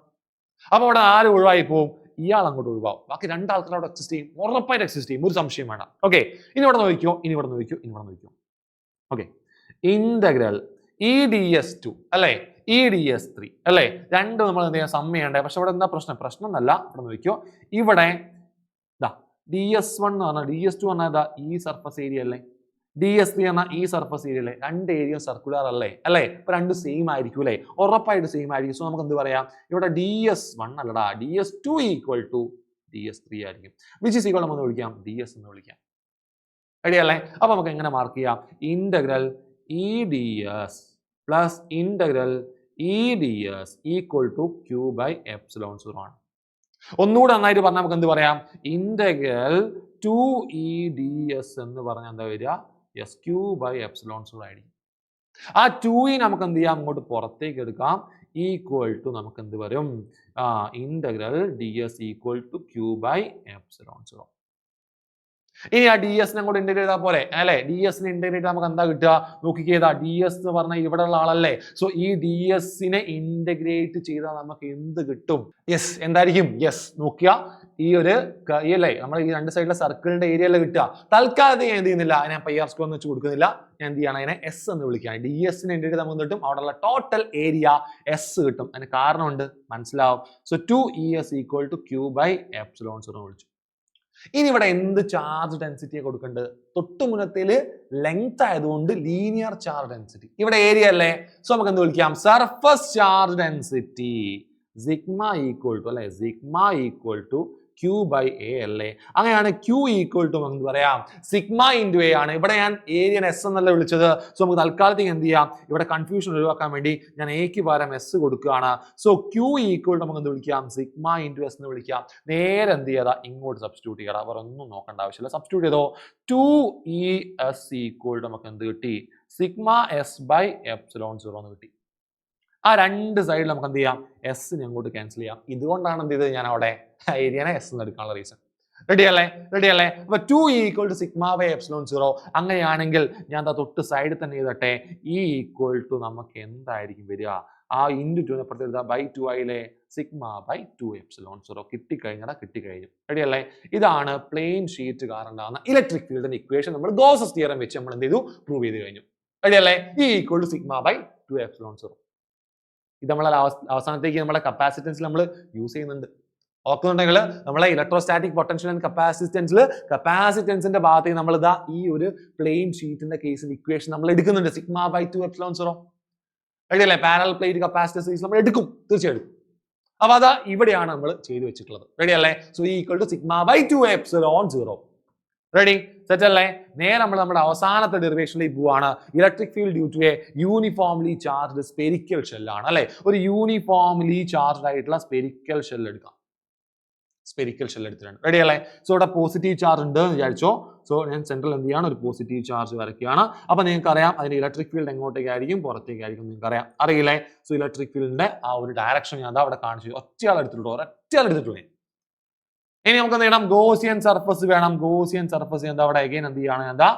അപ്പൊ അവിടെ ആര് ഒഴിവായി പോവും, ഇയാൾ അങ്ങോട്ട് ഒഴിവാകും. ബാക്കി രണ്ടാൾക്കാർ അവിടെ എക്സിസ്റ്റ് ചെയ്യും, ഉറപ്പായിട്ട് എക്സിസ്റ്റ് ചെയ്യും, ഒരു സംശയം വേണ്ട. ഓക്കെ, ഇനി ഇവിടെ നോക്കിയോ, ഇനി ഇവിടെ നോക്കിയോ, ഇനി ഇവിടെ നോക്കിയോ. Okay, integral E D S 2 അല്ലേ, ഇ ഡി എസ് 3 അല്ലേ, രണ്ടും നമ്മൾ എന്ത് ചെയ്യാൻ സം ചെയ്യണ്ടേ. പക്ഷെ ഇവിടെ എന്താ പ്രശ്നം എന്നല്ല, ഇവിടെ നോക്കിയോ, ഇവിടെ DS1 എന്ന് പറഞ്ഞാൽ DS2 പറഞ്ഞാൽ ഈ സർഫസ് ഏരിയ അല്ലേ, DS3 പറഞ്ഞാൽ ഈ സർഫസ് ഏരിയ അല്ലേ, രണ്ട് ഏരിയ സർക്കുലർ അല്ലേ, ഇപ്പൊ രണ്ട് സെയിം ആയിരിക്കും അല്ലേ, ഉറപ്പായിട്ട് സെയിം ആയിരിക്കും. സോ നമുക്ക് എന്ത് പറയാം, ഇവിടെ DS1 അല്ലടാ, DS2 ഈക്വൽ ടു DS3 ആയിരിക്കും, വിച്ച് ഈസ് ഈക്വൽ നമുക്ക് വിളിക്കാം DS എന്ന് വിളിക്കാം. റെഡി അല്ലേ? അപ്പൊ നമുക്ക് എങ്ങനെ മാർക്ക് ചെയ്യാം, integral E D s plus integral E D S equal to Q/ε0 ആണ്. ഒന്നുകൂടെ നന്നായിട്ട് പറഞ്ഞാൽ നമുക്ക് എന്ത് പറയാം, ഇന്റഗ്രൽ 2EDS എന്ന് പറഞ്ഞാൽ എന്താ വരിക, Q/ε0 ആയിരിക്കും. ആ 2 നമുക്ക് എന്ത് ചെയ്യാം, അങ്ങോട്ട് പുറത്തേക്ക് എടുക്കാം, ഈക്വൽ ടു നമുക്ക് എന്ത് വരും, integral DS equal to Q/ε0. ഇനി ആ DS അങ്ങോട്ട് ഇന്റഗ്രേറ്റ് ചെയ്താൽ പോലെ അല്ലെ, DS ഇന്റഗ്രേറ്റ് നമുക്ക് എന്താ കിട്ടുക, നോക്കിക്കേതാ, DS എന്ന് പറഞ്ഞാൽ ഇവിടെ ഉള്ള ആളല്ലേ. സോ ഈ DS ഇന്റഗ്രേറ്റ് ചെയ്താൽ നമുക്ക് എന്ത് കിട്ടും, യെസ് എന്തായിരിക്കും, യെസ് നോക്കിയ ഈ ഒരു അല്ലേ, നമ്മൾ ഈ രണ്ട് സൈഡിലെ സർക്കിളിന്റെ ഏരിയ അല്ലേ കിട്ടുക. തൽക്കാലം ഞാൻ എന്ത് ചെയ്യുന്നില്ല, ഞാൻ PR² എന്ന് വെച്ച് കൊടുക്കുന്നില്ല, ഞാൻ എന്ത് ചെയ്യണം, അതിനെ S എന്ന് വിളിക്കുകയാണ്. DS ഇന്റഗ്രേറ്റ് നമുക്ക് കിട്ടും, അവിടെയുള്ള ടോട്ടൽ ഏരിയ S കിട്ടും. അതിന് കാരണമുണ്ട്, മനസ്സിലാവും. So 2ES equal to Q/ε0 വിളിച്ചു. ഇനി ഇവിടെ എന്ത് ചാർജ് ഡെൻസിറ്റിയെ കൊടുക്കേണ്ടത്, തൊട്ടുമുനത്തില് ലെങ്ത് ആയതുകൊണ്ട് ലീനിയർ ചാർജ് ഡെൻസിറ്റി, ഇവിടെ ഏരിയ അല്ലേ. സോ നമുക്ക് എന്ത് വിളിക്കാം, surface charge density sigma equal to അല്ലെ, സിഗ്മ ഈക്വൽ ടു Q/A അല്ലേ. അങ്ങനെയാണ് Q ഈക്വൽ ടു നമുക്ക് പറയാം സിഗ്മ ഇൻറ്റു A ആണ്. ഇവിടെ ഞാൻ ഏരിയ S എന്നല്ല വിളിച്ചത്. സോ നമുക്ക് തൽക്കാലത്തേക്ക് എന്ത് ചെയ്യാം, ഇവിടെ കൺഫ്യൂഷൻ ഒഴിവാക്കാൻ വേണ്ടി ഞാൻ എക്ക് പകരം S കൊടുക്കുകയാണ്. സോ Q ഈക്വൽ ടു നമുക്ക് എന്ത് വിളിക്കാം, സിഗ്മ ഇൻറ്റു S എന്ന് വിളിക്കാം. നേരെ എന്ത് ചെയ്യാ, ഇങ്ങോട്ട് സബ്സ്റ്റിറ്റ്യൂട്ട് ചെയ്യാം, അവർ ഒന്നും നോക്കേണ്ട ആവശ്യമില്ല, സബ്സ്റ്റിറ്റ്യൂട്ട് ചെയ്തോ. 2ES ഈക്വൽ ടു നമുക്ക് എന്ത് കിട്ടി, സിഗ്മ S/ε0 എന്ന് കിട്ടി. ആ രണ്ട് സൈഡിൽ നമുക്ക് എന്ത് ചെയ്യാം, എസിനെ അങ്ങോട്ട് ക്യാൻസൽ ചെയ്യാം. ഇതുകൊണ്ടാണ് എന്ത് ചെയ്തത്, ഞാൻ അവിടെ ഏരിയനെ S എന്ന് എടുക്കാനുള്ള റീസൺ. റെഡി അല്ലേ? അപ്പൊ 2 ഈക്വൽ ടു സിഗ്മ/ε0. അങ്ങനെയാണെങ്കിൽ ഞാൻ തൊട്ട് സൈഡിൽ തന്നെ എഴുതട്ടെ, E ഈക്വൽ ടു നമുക്ക് എന്തായിരിക്കും വരിക, ആ ഇൻറ്റു 2 അപ്പുറത്ത് ബൈ 2 ആയില്ലേ, സിഗ്മ/2ε0 കിട്ടിക്കഴിഞ്ഞു. റെഡി അല്ലേ? ഇതാണ് പ്ലെയിൻ ഷീറ്റ് കാരണം ഉണ്ടാകുന്ന ഇലക്ട്രിക് ഫീൽഡിന്റെ ഇക്വേഷൻ. നമ്മൾ ഗോസസ് തിയറം വെച്ച് നമ്മൾ എന്ത് ചെയ്തു, പ്രൂവ് ചെയ്ത് കഴിഞ്ഞു. റെഡി അല്ലേ? E ഈക്വൽ ടു സിഗ്മ/2ε0. ഇത് നമ്മളെ അവസാനത്തേക്ക് നമ്മളെ കപ്പാസിറ്റൻസിൽ നമ്മൾ യൂസ് ചെയ്യുന്നുണ്ട്. ഓർക്കുന്നുണ്ടെങ്കിൽ നമ്മളെ ഇലക്ട്രോസ്റ്റാറ്റിക് പൊട്ടൻഷ്യൽ ആൻഡ് കപ്പാസിറ്റൻസിന്റെ ഭാഗത്തേക്ക് നമ്മൾ ഇതാ ഈ ഒരു പ്ലെയിൻ ഷീറ്റിന്റെ കേസിന്റെ ഇക്വേഷൻ നമ്മൾ എടുക്കുന്നുണ്ട്, സിഗ്മ/2ε0. റെഡി അല്ലേ? പാരലൽ പ്ലേറ്റ് കപ്പാസിറ്റർ സീരീസ് നമ്മൾ എടുക്കും, തീർച്ചയായിട്ടും. അപ്പൊ അതാ ഇവിടെയാണ് നമ്മൾ ചെയ്തു വെച്ചിട്ടുള്ളത്. റെഡി അല്ലേ? സോ ഈക്വൽ ടു സിഗ്മ/2ε0. റെഡി, സെറ്റ് അല്ലേ? നേരെ നമ്മൾ നമ്മുടെ അവസാനത്തെ ഡെറിവേഷനിലേക്ക് പോവാണ്. Electric field due to a uniformly charged spherical ഷെല്ലാണ് അല്ലെ. ഒരു യൂണിഫോംലി ചാർജ്ഡ് ആയിട്ടുള്ള സ്പെരിക്കൽ ഷെൽ എടുക്കാം. സ്പെരിക്കൽ ഷെൽ എടുത്തിട്ടുണ്ട്. റെഡി അല്ലേ? സോ ഇവിടെ പോസിറ്റീവ് ചാർജ് ഉണ്ട് എന്ന് വിചാരിച്ചോ. സോ ഞാൻ സെൻട്രൽ എന്ത് ചെയ്യാണ്, ഒരു പോസിറ്റീവ് ചാർജ് വരയ്ക്കുകയാണ്. അപ്പൊ നിങ്ങൾക്ക് അറിയാം അതിന്റെ ഇലക്ട്രിക് ഫീൽഡ് എങ്ങോട്ടേക്കായിരിക്കും, പുറത്തേക്കായിരിക്കും. നിങ്ങൾക്ക് അറിയാം, അറിയില്ലേ? സോ ഇലക്ട്രിക് ഫീൽഡിന്റെ ആ ഒരു ഡയറക്ഷൻ ഞാൻ അവിടെ കാണിച്ചു, ഒറ്റയാൾ എടുത്തിട്ടുള്ളൂ. ഇനി നമുക്ക് എന്ത് ചെയ്യണം, ഗോസിയൻ സർഫസ് വേണം. ഗോസിയൻ സർഫസ് എന്താ അവിടെ അഗൈൻ എന്ത് ചെയ്യാണ്, എന്താ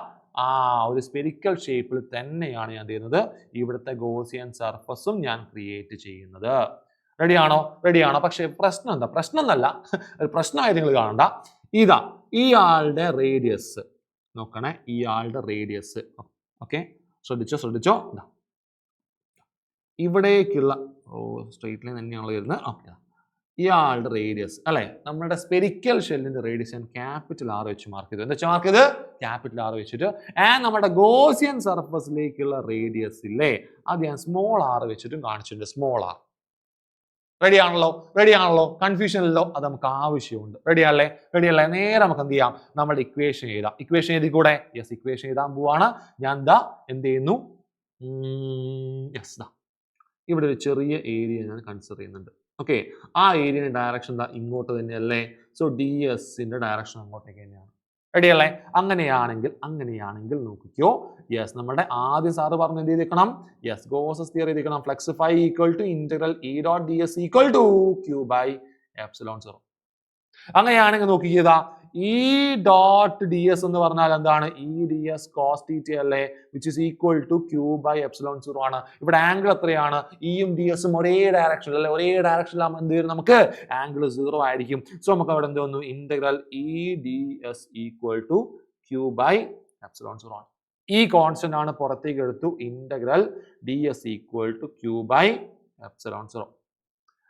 ഒരു സ്പെരിക്കൽ ഷേപ്പിൽ തന്നെയാണ് ഞാൻ ചെയ്യുന്നത്. ഇവിടുത്തെ ഗോസിയൻ സർഫസും ഞാൻ ക്രിയേറ്റ് ചെയ്യുന്നത്. റെഡിയാണോ? പക്ഷെ പ്രശ്നം എന്താ, പ്രശ്നം എന്നല്ല, ഒരു പ്രശ്നമായിട്ട് നിങ്ങൾ കാണണ്ട. ഇതാ ഇയാളുടെ റേഡിയസ് നോക്കണേ, ഇയാളുടെ റേഡിയസ്. ഓക്കെ, ശ്രദ്ധിച്ചോ. ഇവിടേക്കുള്ള സ്ട്രെയിറ്റ് ലൈൻ തന്നെയാണല്ലോ വരുന്നത്. ഓക്കെ, ഇയാളുടെ റേഡിയസ് അല്ലെ, നമ്മുടെ സ്പെരിക്കൽ ഷെല്ലിന്റെ റേഡിയസ് ഞാൻ ക്യാപിറ്റൽ R വെച്ച് മാർക്ക് ചെയ്തു. എന്താ മാർക്ക് ചെയ്ത്, ക്യാപിറ്റൽ R വെച്ചിട്ട്. ആൻഡ് നമ്മുടെ ഗോസിയൻ സർഫസിലേക്കുള്ള റേഡിയസ് ഇല്ലേ, അത് ഞാൻ സ്മോൾ r വെച്ചിട്ടും കാണിച്ചിട്ടുണ്ട്, സ്മോൾ r. റെഡിയാണല്ലോ, കൺഫ്യൂഷൻ ഇല്ലല്ലോ, അത് നമുക്ക് ആവശ്യമുണ്ട്. റെഡിയല്ലേ? നേരെ നമുക്ക് എന്ത് ചെയ്യാം, നമ്മുടെ ഇക്വേഷൻ എഴുതാം. ഇക്വേഷൻ എഴുതി കൂടെ, യെസ്, ഇക്വേഷൻ എഴുതാൻ പോവാണ്. ഞാൻ എന്ത് ചെയ്യുന്നു, യെസ്, ഇവിടെ ഒരു ചെറിയ ഏരിയ ഞാൻ കൺസിഡർ ചെയ്യുന്നുണ്ട്. ഓക്കെ, ആ ഏരിയയുടെ ഡയറക്ഷൻ ഇങ്ങോട്ട് തന്നെയല്ലേ. സോ DS-ന്റെ ഡയറക്ഷൻ അങ്ങോട്ടേക്ക് തന്നെയാണ്. റെഡിയല്ലേ? അങ്ങനെയാണെങ്കിൽ നോക്കിക്കോ, യെസ്, നമ്മുടെ ആദ്യം സാറ് പറഞ്ഞു എന്ത് ചെയ്തേക്കണം, യെസ്, ഗോസസ് തിയറി എഴുതിക്കണം. Flux phi equal to integral E.ds equal to Q/ε0. അങ്ങനെയാണെങ്കിൽ നോക്കിയതാ ഇ ഡോട്ട് ഡി എസ് എന്ന് പറഞ്ഞാൽ എന്താണ്? E D S cos theta അല്ലേ, which is equal to Q by epsilon 0 ആണ്. ഇവിടെ ആംഗിൾ എത്രയാണ്? ഇയും ഡി എസും ഒരേ ഡയറക്ഷനിൽ അല്ലെ, ഒരേ ഡയറക്ഷനിലാകുമ്പോൾ എന്ത് വരും? നമുക്ക് ആംഗിൾ 0 ആയിരിക്കും. സോ നമുക്ക് അവിടെ എന്ത് വന്നു? Integral E D S equal to Q by epsilon 0 ആണ്. ഈ കോൺസ്റ്റന്റ് ആണ് പുറത്തേക്ക് എടുത്തു. Integral D S equal to Q by epsilon 0.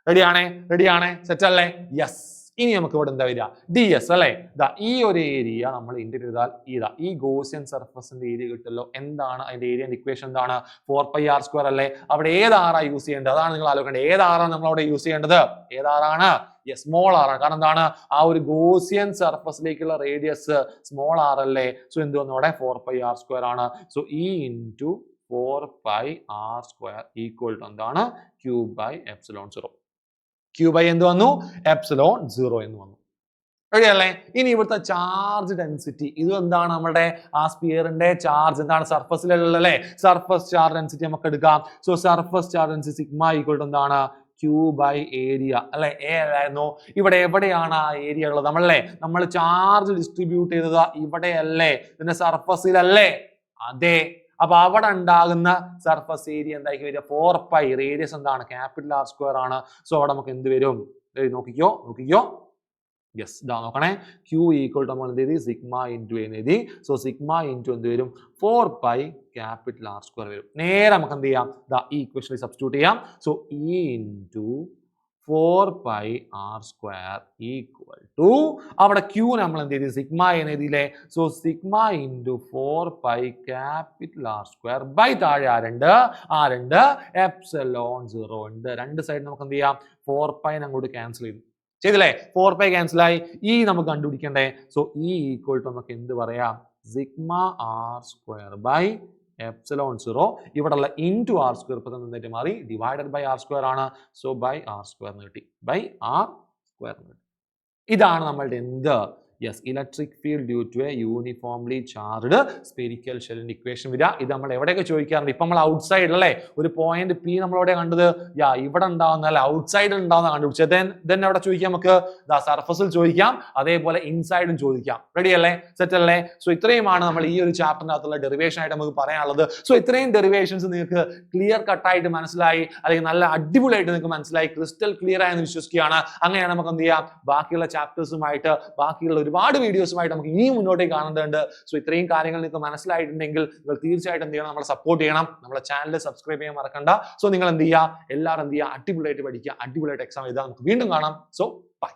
റെഡിയാണേ സെറ്റ് അല്ലേ? യെസ്. ഇനി നമുക്ക് ഇവിടെ എന്താ വരിക? ഡി എസ് അല്ലെ. ഇതാ ഈ ഒരു ഏരിയ നമ്മൾ ഇന്റഗ്രേറ്റ് ചെയ്താൽ ഈ ഗോസിയൻ സർഫസിന്റെ ഏരിയ കിട്ടല്ലോ. എന്താണ് അതിന്റെ ഏരിയ ഇക്വേഷൻ? എന്താണ്? 4πr² അല്ലേ. അവിടെ ഏത് ആറാ യൂസ് ചെയ്യേണ്ടത്? അതാണ് നിങ്ങൾ ആലോചിക്കേണ്ടത്. ഏത് ആറാണ് നമ്മൾ അവിടെ യൂസ് ചെയ്യേണ്ടത്? ഏതാറാണ്? യെസ്, സ്മോൾ ആർ ആണ്. കാരണം എന്താണ്? ആ ഒരു ഗോസിയൻ സർഫസിലേക്കുള്ള റേഡിയസ് സ്മോൾ ആർ അല്ലേ. സോ എന്ത് വന്നു അവിടെ? 4πr² ആണ്. So E into 4πr² equal to എന്താണ്? Q by epsilon 0. Q by എന്ത് വന്നു? എപ്സിലോൺ 0 എന്ന് വന്നു. റെഡി അല്ലേ? ഇനി ഇവിടുത്തെ ചാർജ് ഡെൻസിറ്റി, ഇത് എന്താണ്? നമ്മുടെ ആ സ്പിയറിന്റെ ചാർജ് എന്താണ്? സർഫസിലുള്ള അല്ലേ, സർഫസ് ചാർജ് ഡെൻസിറ്റി നമുക്ക് എടുക്കാം. So surface charge density sigma equal to എന്താണ്? ക്യൂ ബൈ ഏരിയ അല്ലെ. എ അല്ലായിരുന്നു. ഇവിടെ എവിടെയാണ് ആ ഏരിയ ഉള്ളത്? നമ്മൾ ചാർജ് ഡിസ്ട്രിബ്യൂട്ട് ചെയ്തത് ഇവിടെയല്ലേ, ഇതിന്റെ സർഫസിലല്ലേ? അതെ. അപ്പൊ അവിടെ ഉണ്ടാകുന്ന സർഫസ് ഏരിയ എന്തായിരിക്കും വരിക? 4π. റേഡിയസ് എന്താണ്? ക്യാപിറ്റൽ R² ആണ്. സോ അവിടെ നമുക്ക് എന്ത് വരും? നോക്കിക്കോ. യെസ്, ഇതാ നോക്കണേ. ക്യൂ ഈക്വൽ ടു നമ്മൾ എന്ത് ചെയ്തി? സിഗ്മ ഇൻറ്റു എന്ന് എഴുതി. സോ സിഗ്മ ഇൻറ്റു എന്ത് വരും? 4π ക്യാപിറ്റൽ R² വരും. നേരെ നമുക്ക് എന്ത് ചെയ്യാം? ദാ ഈ ഇക്വേഷനിൽ സബ്സ്റ്റിറ്റ്യൂട്ട് ചെയ്യാം. So E into 4πr² equal to അവിടെ ക്യൂ നമ്മൾ എന്ത് ചെയ്തു? സിഗ്മ എന്ന് എഴുതിയില്ലേ. So sigma into 4π capital R² by താഴെ ആ രണ്ട് എപ്സിലോൺ 0 ഉണ്ട്. രണ്ട് സൈഡ് നമുക്ക് എന്ത് ചെയ്യാം? 4π അങ്ങോട്ട് ക്യാൻസൽ ചെയ്തില്ലേ? 4π ക്യാൻസൽ ആയി. ഈ നമുക്ക് കണ്ടുപിടിക്കണ്ടേ. സോ ഈ ഈക്വൽ ടു നമുക്ക് എന്ത് പറയാം? Sigma R² by epsilon 0. ഇവിടെയുള്ള ഇൻറ്റു R² ഇപ്പൊ എന്നിട്ട് മാറി ഡിവൈഡഡ് ബൈ R² ആണ്. സോ ബൈ R² കിട്ടി. ബൈ R² കിട്ടി. ഇതാണ് നമ്മളുടെ എന്ത്? Yes, electric field due to a uniformly charged spherical ഷെല്ലിന്റെ ഇക്വേഷൻ വരിക. ഇത് നമ്മൾ എവിടെയൊക്കെ ചോദിക്കാറുണ്ട്? ഇപ്പൊ നമ്മൾ ഔട്ട് സൈഡ് അല്ലേ, ഒരു പോയിന്റ് പി നമ്മൾ എവിടെ കണ്ടത്? ഇവിടെ ഉണ്ടാവുന്ന അല്ലെ, ഔട്ട് സൈഡിൽ ഉണ്ടാവുന്ന കണ്ടുപിടിച്ചത്. ദെൻ എവിടെ ചോദിക്കാം? നമുക്ക് സർഫസിൽ ചോദിക്കാം, അതേപോലെ ഇൻസൈഡും ചോദിക്കാം. റെഡി അല്ലേ? സെറ്റ് അല്ലേ? സോ ഇത്രയുമാണ് നമ്മൾ ഈ ഒരു ചാപ്റ്ററിനകത്തുള്ള ഡെറിവേഷൻ ആയിട്ട് നമുക്ക് പറയാനുള്ളത്. സോ ഇത്രയും ഡെറിവേഷൻസ് നിങ്ങൾക്ക് ക്ലിയർ കട്ടായിട്ട് മനസ്സിലായി, അല്ലെങ്കിൽ നല്ല അടിപൊളിയായിട്ട് നിങ്ങൾക്ക് മനസ്സിലായി, ക്രിസ്റ്റൽ ക്ലിയർ ആയെന്ന് വിശ്വസിക്കുകയാണ്. അങ്ങനെയാണ് നമുക്ക് എന്ത് ചെയ്യാം? ബാക്കിയുള്ള ചാപ്റ്റേഴ്സുമായിട്ട്, ബാക്കിയുള്ള ഒരുപാട് വീഡിയോസുമായിട്ട് നമുക്ക് ഇനിയും മുന്നോട്ടേക്ക് കാണേണ്ടതുണ്ട്. സോ ഇത്രയും കാര്യങ്ങൾ നിങ്ങൾക്ക് മനസ്സിലായിട്ടുണ്ടെങ്കിൽ നിങ്ങൾ തീർച്ചയായിട്ടും എന്ത് ചെയ്യണം? നമ്മളെ സപ്പോർട്ട് ചെയ്യണം. നമ്മളെ ചാനൽ സബ്സ്ക്രൈബ് ചെയ്യാൻ മറക്കണ്ട. സോ നിങ്ങൾ എന്ത് ചെയ്യുക? എല്ലാവരും എന്ത് ചെയ്യുക? അടിപൊളിയായിട്ട് പഠിക്കുക, അടിപൊളിയായിട്ട് എക്സാം എഴുതുക. നമുക്ക് വീണ്ടും കാണാം. So by.